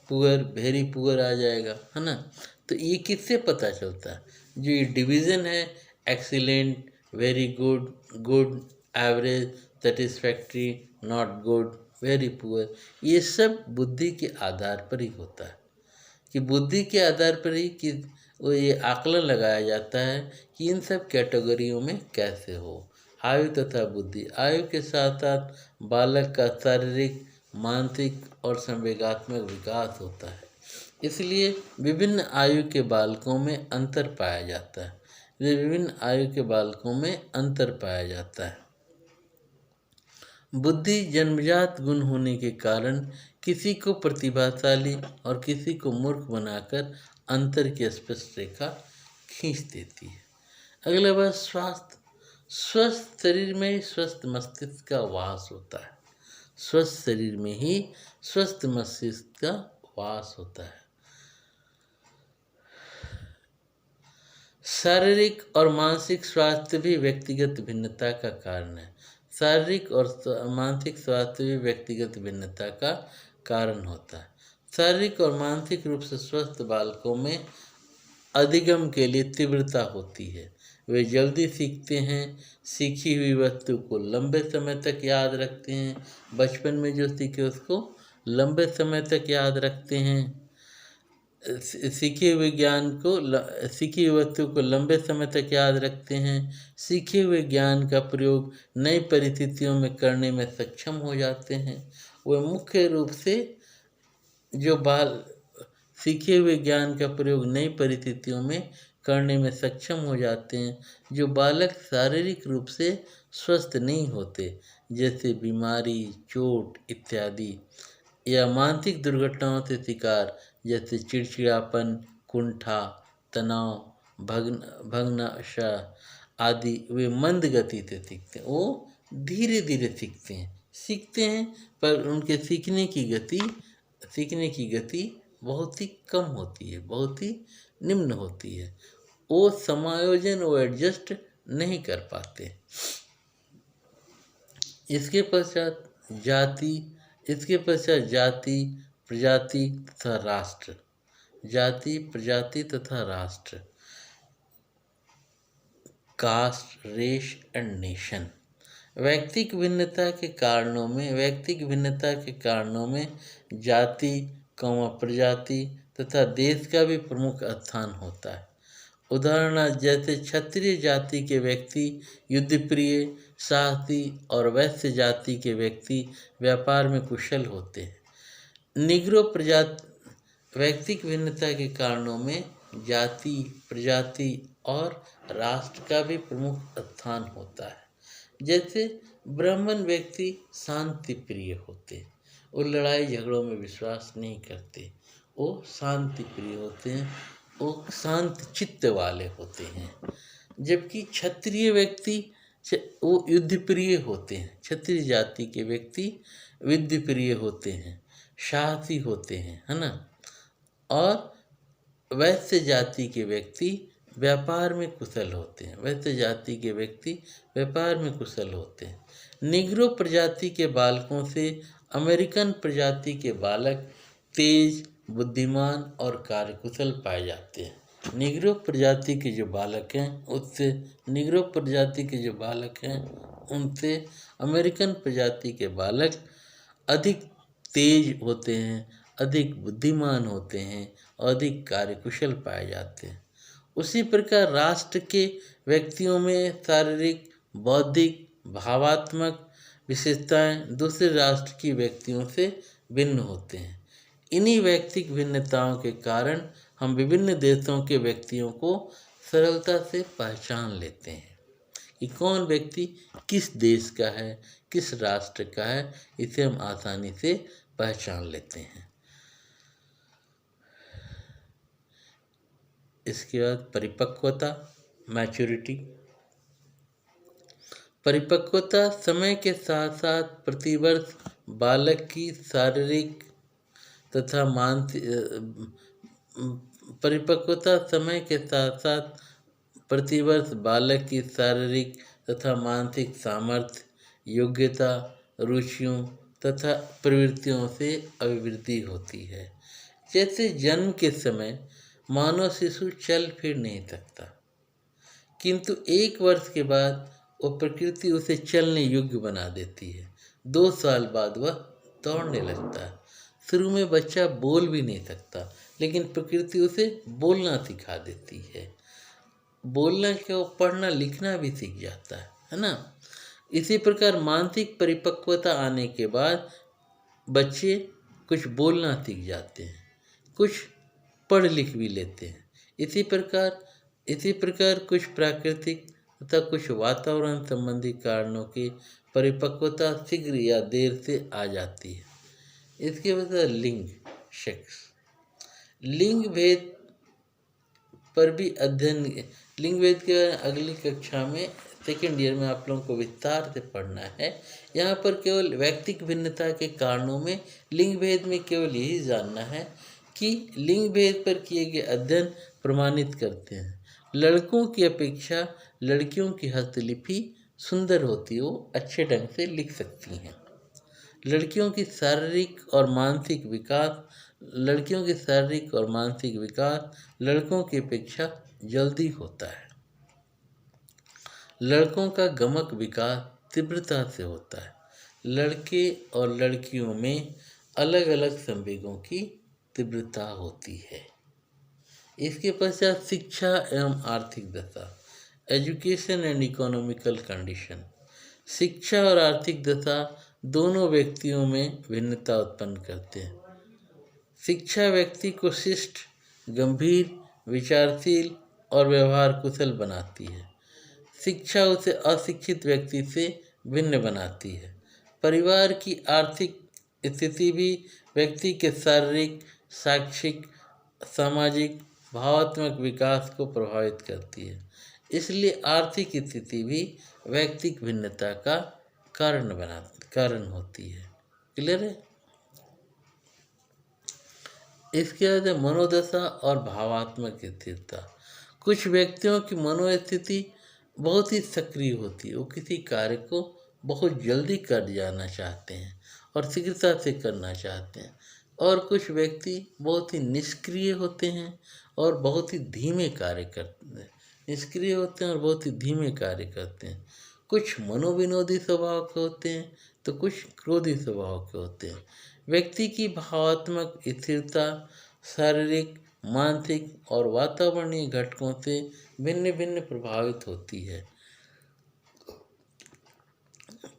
पुअर, वेरी पुअर आ जाएगा, है ना। तो ये किससे पता चलता है? जो ये डिवीज़न है excellent, very good, good, average, satisfactory, not good, very poor, ये सब बुद्धि के आधार पर ही होता है। कि बुद्धि के आधार पर ही कि वो ये आकलन लगाया जाता है कि इन सब कैटेगरियों में कैसे हो। आयु तथा बुद्धि, आयु के साथ साथ बालक का शारीरिक, मानसिक और संवेगात्मक विकास होता है। इसलिए विभिन्न आयु के बालकों में अंतर पाया जाता है। विभिन्न आयु के बालकों में अंतर पाया जाता है। बुद्धि जन्मजात गुण होने के कारण किसी को प्रतिभाशाली और किसी को मूर्ख बनाकर अंतर की स्पष्ट रेखा खींच देती है। अगला बात स्वास्थ्य। स्वस्थ शरीर में ही स्वस्थ मस्तिष्क का वास होता है। स्वस्थ शरीर में ही स्वस्थ मस्तिष्क का वास होता है। शारीरिक और मानसिक स्वास्थ्य भी व्यक्तिगत भिन्नता का कारण है। शारीरिक और मानसिक स्वास्थ्य भी व्यक्तिगत भिन्नता का कारण होता है। शारीरिक और मानसिक रूप से स्वस्थ बालकों में अधिगम के लिए तीव्रता होती है। वे जल्दी सीखते हैं, सीखी हुई वस्तु को लंबे समय तक याद रखते हैं। बचपन में जो सीखे उसको लंबे समय तक याद रखते हैं। सीखे हुए ज्ञान को सीखी हुई वस्तु को लंबे समय तक याद रखते हैं। सीखे हुए ज्ञान का प्रयोग नई परिस्थितियों में करने में सक्षम हो जाते हैं। वह मुख्य रूप से जो सीखे हुए ज्ञान का प्रयोग नई परिस्थितियों में करने में सक्षम हो जाते हैं। जो बालक शारीरिक रूप से स्वस्थ नहीं होते, जैसे बीमारी, चोट इत्यादि, या मानसिक दुर्घटनाओं से शिकार, जैसे चिड़चिड़ापन, कुंठा, तनाव, भग्नाशा आदि, वे मंद गति से सीखते हैं। वो धीरे धीरे सीखते हैं पर उनके सीखने की गति बहुत ही कम होती है, बहुत ही निम्न होती है। वो समायोजन, वो एडजस्ट नहीं कर पाते। इसके पश्चात जाति, प्रजाति तथा राष्ट्र। जाति, प्रजाति तथा राष्ट्र, कास्ट, रेस एंड नेशन। व्यक्तिक भिन्नता के कारणों में जाति, प्रजाति तथा देश का भी प्रमुख स्थान होता है। उदाहरणार्थ जैसे क्षत्रिय जाति के व्यक्ति युद्धप्रिय, साहसी और वैश्य जाति के व्यक्ति व्यापार में कुशल होते हैं। निग्रो प्रजाति। व्यक्तिक भिन्नता के कारणों में जाति, प्रजाति और राष्ट्र का भी प्रमुख स्थान होता है। जैसे ब्राह्मण व्यक्ति शांति प्रिय होते हैं, वो लड़ाई झगड़ों में विश्वास नहीं करते, वो शांति प्रिय होते हैं, वो शांत चित्त वाले होते हैं। जबकि क्षत्रिय व्यक्ति वो युद्धप्रिय होते हैं। क्षत्रिय जाति के व्यक्ति युद्धप्रिय होते हैं, साहसी होते हैं, है ना। और वैश्य जाति के व्यक्ति व्यापार में कुशल होते हैं। वैश्य जाति के व्यक्ति व्यापार में कुशल होते हैं। निग्रो प्रजाति के बालकों से अमेरिकन प्रजाति के बालक तेज, बुद्धिमान और कार्यकुशल पाए जाते हैं। निग्रो प्रजाति के जो बालक हैं उससे निग्रो प्रजाति के जो बालक हैं उनसे अमेरिकन प्रजाति के बालक अधिक तेज होते हैं, अधिक बुद्धिमान होते हैं और अधिक कार्यकुशल पाए जाते हैं। उसी प्रकार राष्ट्र के व्यक्तियों में शारीरिक, बौद्धिक, भावात्मक विशेषताएं दूसरे राष्ट्र की व्यक्तियों से भिन्न होते हैं। इन्हीं व्यक्तिक भिन्नताओं के कारण हम विभिन्न देशों के व्यक्तियों को सरलता से पहचान लेते हैं कि कौन व्यक्ति किस देश का है, किस राष्ट्र का है, इसे हम आसानी से पहचान लेते हैं। इसके बाद परिपक्वता, मैच्योरिटी। परिपक्वता समय के साथ साथ प्रतिवर्ष बालक की शारीरिक तथा मानसिक परिपक्वता समय के साथ साथ प्रतिवर्ष बालक की शारीरिक तथा मानसिक सामर्थ्य, योग्यता, रुचियों तथा प्रवृत्तियों से अभिवृद्धि होती है। जैसे जन्म के समय मानव शिशु चल फिर नहीं सकता, किंतु 1 वर्ष के बाद वह प्रकृति उसे चलने योग्य बना देती है। 2 साल बाद वह दौड़ने लगता है। शुरू में बच्चा बोल भी नहीं सकता, लेकिन प्रकृति उसे बोलना सिखा देती है। बोलना क्या, वो पढ़ना लिखना भी सीख जाता है ना। इसी प्रकार मानसिक परिपक्वता आने के बाद बच्चे कुछ बोलना सीख जाते हैं, कुछ पढ़ लिख भी लेते हैं। इसी प्रकार कुछ प्राकृतिक तथा कुछ वातावरण संबंधी कारणों की परिपक्वता शीघ्र या देर से आ जाती है। इसके बाद लिंग, सेक्स। लिंग भेद पर भी अध्ययन, लिंग भेद के अगली कक्षा में 2nd ईयर में आप लोगों को विस्तार से पढ़ना है। यहाँ पर केवल व्यक्तिक भिन्नता के कारणों में लिंग भेद में केवल यही जानना है कि लिंग भेद पर किए गए अध्ययन प्रमाणित करते हैं लड़कों की अपेक्षा लड़कियों की हस्तलिपि सुंदर होती है, वो अच्छे ढंग से लिख सकती हैं। लड़कियों की शारीरिक और मानसिक विकास लड़कों की अपेक्षा जल्दी होता है। लड़कों का गमक विकास तीव्रता से होता है। लड़के और लड़कियों में अलग अलग संवेगों की तीव्रता होती है। इसके पश्चात शिक्षा एवं आर्थिक दशा, एजुकेशन एंड इकोनॉमिकल कंडीशन। शिक्षा और आर्थिक दशा दोनों व्यक्तियों में भिन्नता उत्पन्न करते हैं। शिक्षा व्यक्ति को शिष्ट, गंभीर, विचारशील और व्यवहार कुशल बनाती है। शिक्षा उसे अशिक्षित व्यक्ति से भिन्न बनाती है। परिवार की आर्थिक स्थिति भी व्यक्ति के शारीरिक, शैक्षिक, सामाजिक, भावात्मक विकास को प्रभावित करती है। इसलिए आर्थिक स्थिति भी व्यक्तिक भिन्नता का कारण होती है। क्लियर है? इसके बाद मनोदशा और भावात्मक स्थिरता। कुछ व्यक्तियों की मनोस्थिति बहुत ही सक्रिय होती है, वो किसी कार्य को बहुत जल्दी कर जाना चाहते हैं और शीघ्रता से करना चाहते हैं। और कुछ व्यक्ति बहुत ही निष्क्रिय होते हैं और बहुत ही धीमे कार्य करते हैं। निष्क्रिय होते हैं और बहुत ही धीमे कार्य करते हैं। कुछ मनोविनोदी स्वभाव के होते हैं तो कुछ क्रोधी स्वभाव के होते हैं। व्यक्ति की भावात्मक स्थिरता शारीरिक, मानसिक और वातावरणीय घटकों से भिन्न भिन्न प्रभावित होती है।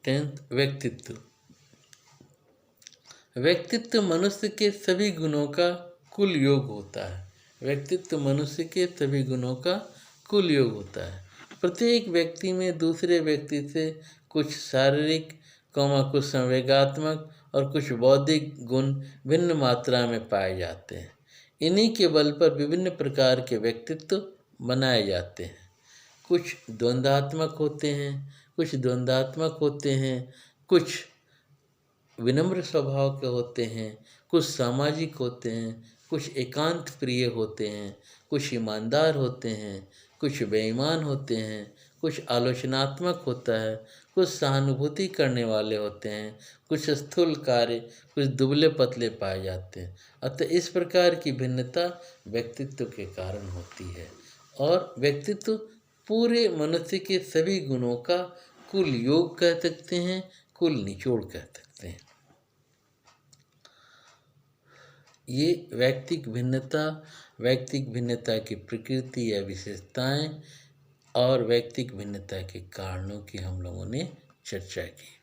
10th, व्यक्तित्व। व्यक्तित्व मनुष्य के सभी गुणों का कुल योग होता है। व्यक्तित्व मनुष्य के सभी गुणों का कुल योग होता है। प्रत्येक व्यक्ति में दूसरे व्यक्ति से कुछ शारीरिक, कुछ संवेगात्मक और कुछ बौद्धिक गुण भिन्न मात्रा में पाए जाते हैं। इन्हीं के बल पर विभिन्न प्रकार के व्यक्तित्व बनाए जाते हैं। कुछ द्वंद्वात्मक होते हैं, कुछ द्वंद्वात्मक होते हैं, कुछ विनम्र स्वभाव के होते हैं, कुछ सामाजिक होते हैं, कुछ एकांत प्रिय होते हैं, कुछ ईमानदार होते हैं, कुछ बेईमान होते हैं, कुछ आलोचनात्मक होता है, कुछ सहानुभूति करने वाले होते हैं, कुछ स्थूल कार्य, कुछ दुबले पतले पाए जाते हैं। अतः इस प्रकार की भिन्नता व्यक्तित्व के कारण होती है और व्यक्तित्व पूरे मनुष्य के सभी गुणों का कुल योग कह सकते हैं, कुल निचोड़ कह सकते हैं। ये वैयक्तिक भिन्नता की प्रकृति या विशेषताएं और वैयक्तिक भिन्नता के कारणों की हम लोगों ने चर्चा की।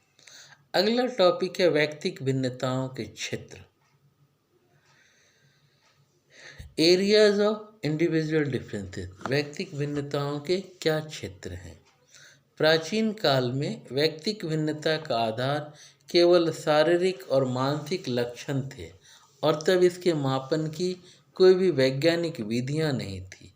अगला टॉपिक है वैयक्तिक भिन्नताओं के क्षेत्र, एरियाज ऑफ इंडिविजुअल डिफरेंसेस। वैयक्तिक भिन्नताओं के क्या क्षेत्र हैं? प्राचीन काल में वैयक्तिक भिन्नता का आधार केवल शारीरिक और मानसिक लक्षण थे और तब इसके मापन की कोई भी वैज्ञानिक विधियां नहीं थी।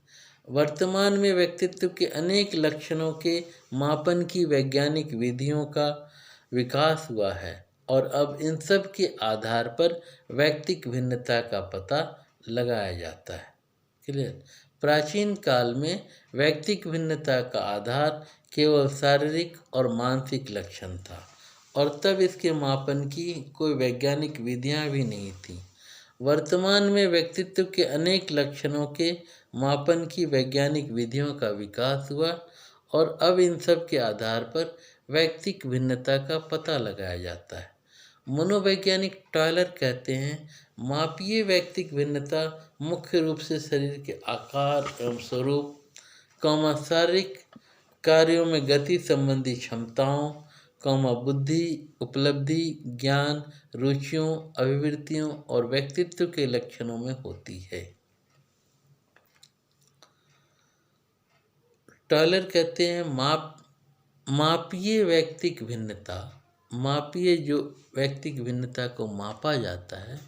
वर्तमान में व्यक्तित्व के अनेक लक्षणों के मापन की वैज्ञानिक विधियों का विकास हुआ है और अब इन सब के आधार पर वैयक्तिक भिन्नता का पता लगाया जाता है। क्लियर? प्राचीन काल में वैयक्तिक भिन्नता का आधार केवल शारीरिक और मानसिक लक्षण था और तब इसके मापन की कोई वैज्ञानिक विधियां भी नहीं थीं। वर्तमान में व्यक्तित्व के अनेक लक्षणों के मापन की वैज्ञानिक विधियों का विकास हुआ और अब इन सब के आधार पर वैयक्तिक भिन्नता का पता लगाया जाता है। मनोवैज्ञानिक टॉयलर कहते हैं, मापीय वैयक्तिक भिन्नता मुख्य रूप से शरीर के आकार एवं स्वरूप, शारीरिक कार्यों में गति संबंधी क्षमताओं, बुद्धि, उपलब्धि, ज्ञान, रुचियों, अभिवृत्तियों और व्यक्तित्व के लक्षणों में होती है। टॉयलर कहते हैं मापीय वैयक्तिक भिन्नता, मापीय जो वैयक्तिक भिन्नता को मापा जाता है,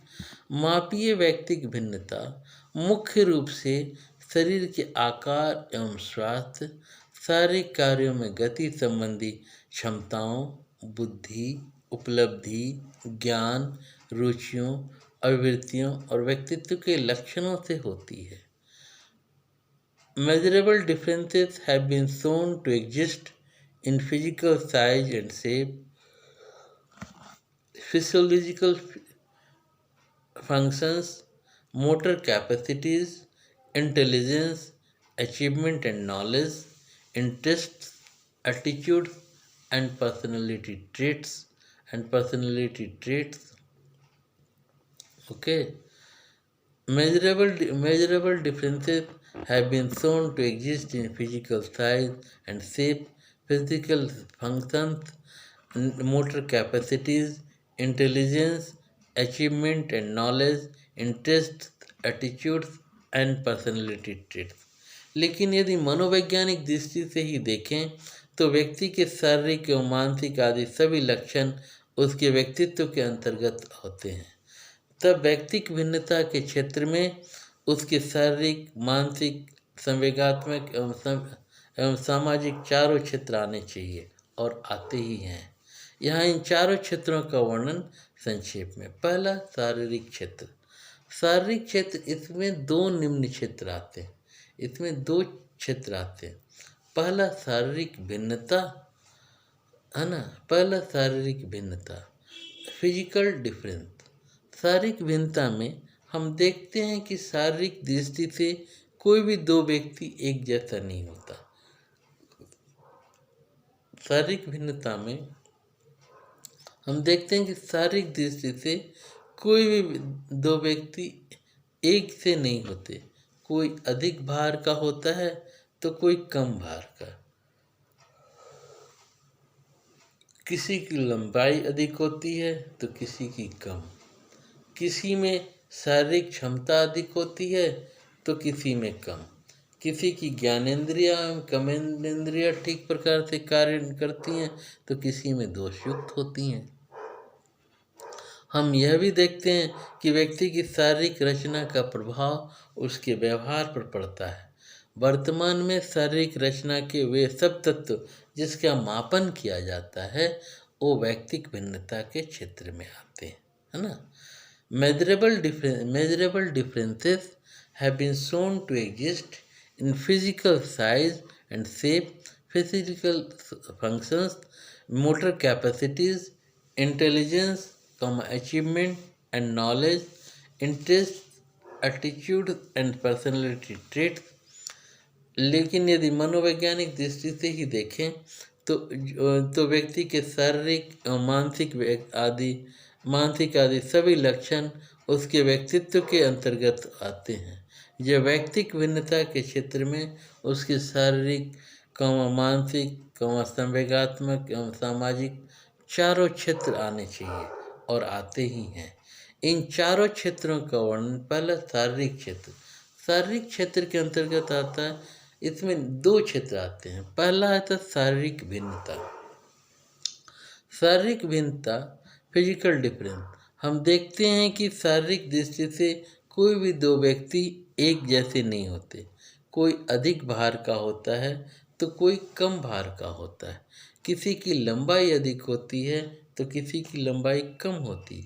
मापीय वैयक्तिक भिन्नता मुख्य रूप से शरीर के आकार एवं स्वास्थ्य, शारीरिक कार्यों में गति संबंधी क्षमताओं, बुद्धि, उपलब्धि, ज्ञान, रुचियों, अभिवृत्तियों और व्यक्तित्व के लक्षणों से होती है। Measurable differences have been shown to exist in physical size and shape, physiological functions, motor capacities, intelligence, achievement and knowledge, interests, attitudes, and personality traits. Okay. Measurable differences have been shown to exist in physical size and shape, physical functions, motor capacities, intelligence, achievement and knowledge, interests, attitudes and personality traits. लेकिन यदि मनोवैज्ञानिक दृष्टि से ही देखें तो व्यक्ति के शारीरिक एवं मानसिक आदि सभी लक्षण उसके व्यक्तित्व के अंतर्गत होते हैं। तब व्यक्तिक भिन्नता के क्षेत्र में उसके शारीरिक, मानसिक, संवेगात्मक एवं सामाजिक चारों क्षेत्र आने चाहिए और आते ही हैं। यहाँ इन चारों क्षेत्रों का वर्णन संक्षेप में। पहला, शारीरिक क्षेत्र। शारीरिक क्षेत्र, इसमें दो निम्न क्षेत्र आते हैं, इसमें दो क्षेत्र आते हैं। पहला शारीरिक भिन्नता है ना, पहला शारीरिक भिन्नता, फिजिकल डिफरेंस। शारीरिक भिन्नता में हम देखते हैं कि शारीरिक दृष्टि से कोई भी दो व्यक्ति एक जैसा नहीं होता। शारीरिक भिन्नता में हम देखते हैं कि शारीरिक दृष्टि से कोई भी दो व्यक्ति एक से नहीं होते। कोई अधिक भार का होता है तो कोई कम भार का, किसी की लंबाई अधिक होती है तो किसी की कम, किसी में शारीरिक क्षमता अधिक होती है तो किसी में कम, किसी की ज्ञानेंद्रिया एवं कर्मेंद्रिया ठीक प्रकार से कार्य करती हैं तो किसी में दोषयुक्त होती हैं। हम यह भी देखते हैं कि व्यक्ति की शारीरिक रचना का प्रभाव उसके व्यवहार पर पड़ता है। वर्तमान में शारीरिक रचना के वे सब तत्व जिसका मापन किया जाता है वो व्यक्तिक भिन्नता के क्षेत्र में आते हैं, है ना। Measurable differences have been shown to exist in physical size and shape, physical functions, motor capacities, intelligence, achievement and knowledge, interest, attitude and personality traits। लेकिन यदि मनोवैज्ञानिक दृष्टि से ही देखें तो व्यक्ति के शारीरिक और मानसिक आदि सभी लक्षण उसके व्यक्तित्व के अंतर्गत आते हैं। यह व्यक्तिक भिन्नता के क्षेत्र में उसके शारीरिक, मानसिक, संवेगात्मक एवं सामाजिक चारों क्षेत्र आने चाहिए और आते ही हैं। इन चारों क्षेत्रों का वर्णन पहला शारीरिक क्षेत्र के अंतर्गत आता है। इसमें दो क्षेत्र आते हैं। पहला है तो शारीरिक भिन्नता फिजिकल डिफरेंस। हम देखते हैं कि शारीरिक दृष्टि से कोई भी दो व्यक्ति एक जैसे नहीं होते। कोई अधिक भार का होता है तो कोई कम भार का होता है। किसी की लंबाई अधिक होती है तो किसी की लंबाई कम होती है।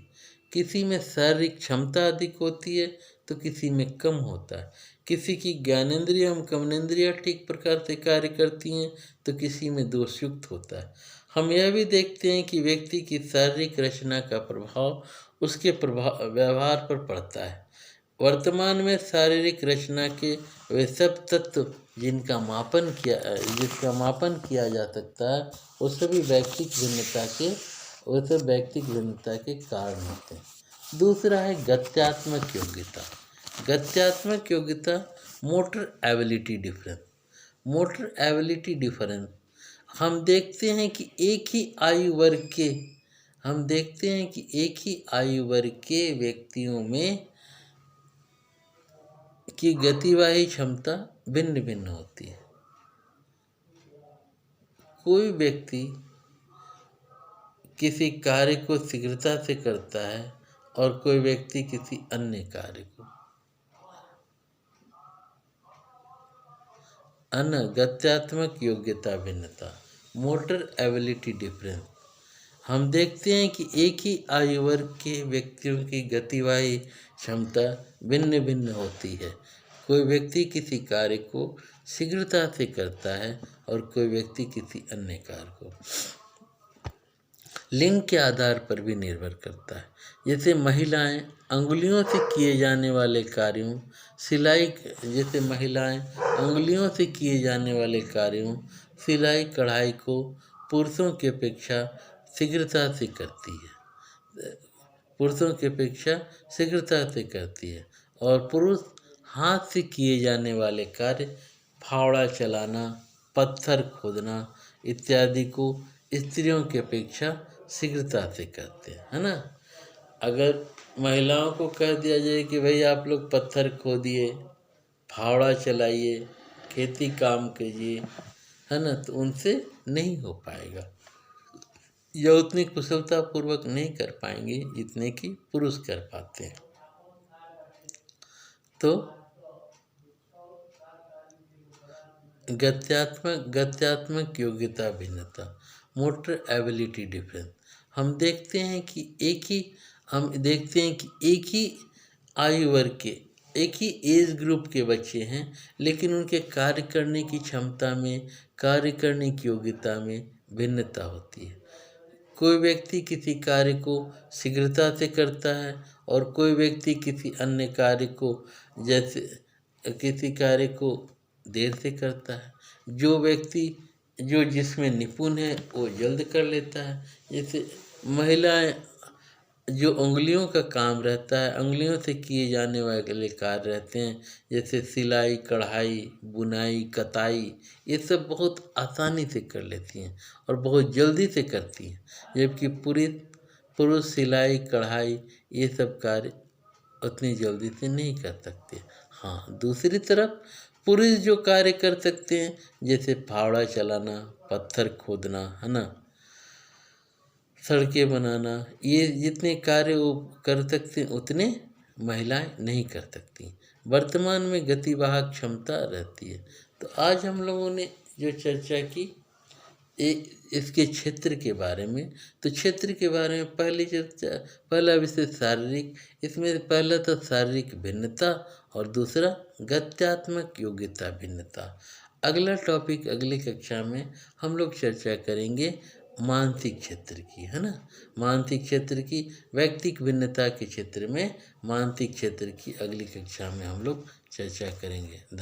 किसी में शारीरिक क्षमता अधिक होती है तो किसी में कम होता है। किसी की ज्ञानेंद्रिय एवं कर्मेंद्रिय ठीक प्रकार से कार्य करती हैं तो किसी में दोषयुक्त होता है। हम यह भी देखते हैं कि व्यक्ति की शारीरिक रचना का प्रभाव उसके व्यवहार पर पड़ता है। वर्तमान में शारीरिक रचना के वे सब तत्व जिसका मापन किया जा सकता है वो सभी व्यक्तिक भिन्नता के कारण होते हैं। दूसरा है गत्यात्मक योग्यता, मोटर एबिलिटी डिफरेंस। हम देखते हैं कि एक ही आयु वर्ग के व्यक्तियों में की गतिवाही क्षमता भिन्न भिन्न होती है। कोई व्यक्ति किसी कार्य को शीघ्रता से करता है और कोई व्यक्ति किसी अन्य कार्य को। गत्यात्मक योग्यता भिन्नता, मोटर एबिलिटी डिफरेंस। हम देखते हैं कि एक ही आयु वर्ग के व्यक्तियों की गतिवाही क्षमता भिन्न भिन्न होती है। कोई व्यक्ति किसी कार्य को शीघ्रता से करता है और कोई व्यक्ति किसी अन्य कार्य को। लिंग के आधार पर भी निर्भर करता है। जैसे महिलाएं अंगुलियों से किए जाने वाले कार्यों, सिलाई कढ़ाई को पुरुषों की अपेक्षा शीघ्रता से करती है और पुरुष हाथ से किए जाने वाले कार्य, फावड़ा चलाना, पत्थर खोदना इत्यादि को स्त्रियों की अपेक्षा शीघ्रता से करते हैं, है ना। अगर महिलाओं को कह दिया जाए कि भाई आप लोग पत्थर खोदिए, फावड़ा चलाइए, खेती काम कीजिए, है ना, तो उनसे नहीं हो पाएगा। यह उतनी कुशलता पूर्वक नहीं कर पाएंगे जितने कि पुरुष कर पाते हैं। तो गत्यात्मक योग्यता भिन्नता, मोटर एबिलिटी डिफरेंस। हम देखते हैं कि एक ही आयु वर्ग के, एक ही एज ग्रुप के बच्चे हैं, लेकिन उनके कार्य करने की क्षमता में, कार्य करने की योग्यता में भिन्नता होती है। कोई व्यक्ति किसी कार्य को शीघ्रता से करता है और कोई व्यक्ति किसी अन्य कार्य को, जैसे किसी कार्य को देर से करता है। जो व्यक्ति जो जिसमें निपुण है वो जल्द कर लेता है। जैसे महिलाएं जो उंगलियों का काम रहता है, उंगलियों से किए जाने वाले कार्य रहते हैं, जैसे सिलाई कढ़ाई, बुनाई, कताई, ये सब बहुत आसानी से कर लेती हैं और बहुत जल्दी से करती हैं। जबकि पुरुष सिलाई कढ़ाई ये सब कार्य उतनी जल्दी से नहीं कर सकते। हाँ, दूसरी तरफ पुरुष जो कार्य कर सकते हैं, जैसे फावड़ा चलाना, पत्थर खोदना, है ना, सड़कें बनाना, ये जितने कार्य वो कर सकते हैं उतने महिलाएं नहीं कर सकती। वर्तमान में गतिवाहक क्षमता रहती है। तो आज हम लोगों ने जो चर्चा की इसके क्षेत्र के बारे में। तो क्षेत्र के बारे में पहला विषय शारीरिक। इसमें पहला था शारीरिक भिन्नता और दूसरा गत्यात्मक योग्यता भिन्नता। अगला टॉपिक अगली कक्षा में हम लोग चर्चा करेंगे मानसिक क्षेत्र की, है ना। मानसिक क्षेत्र की, व्यक्तिक भिन्नता के क्षेत्र में मानसिक क्षेत्र की अगली कक्षा में हम लोग चर्चा करेंगे। धन्यवाद।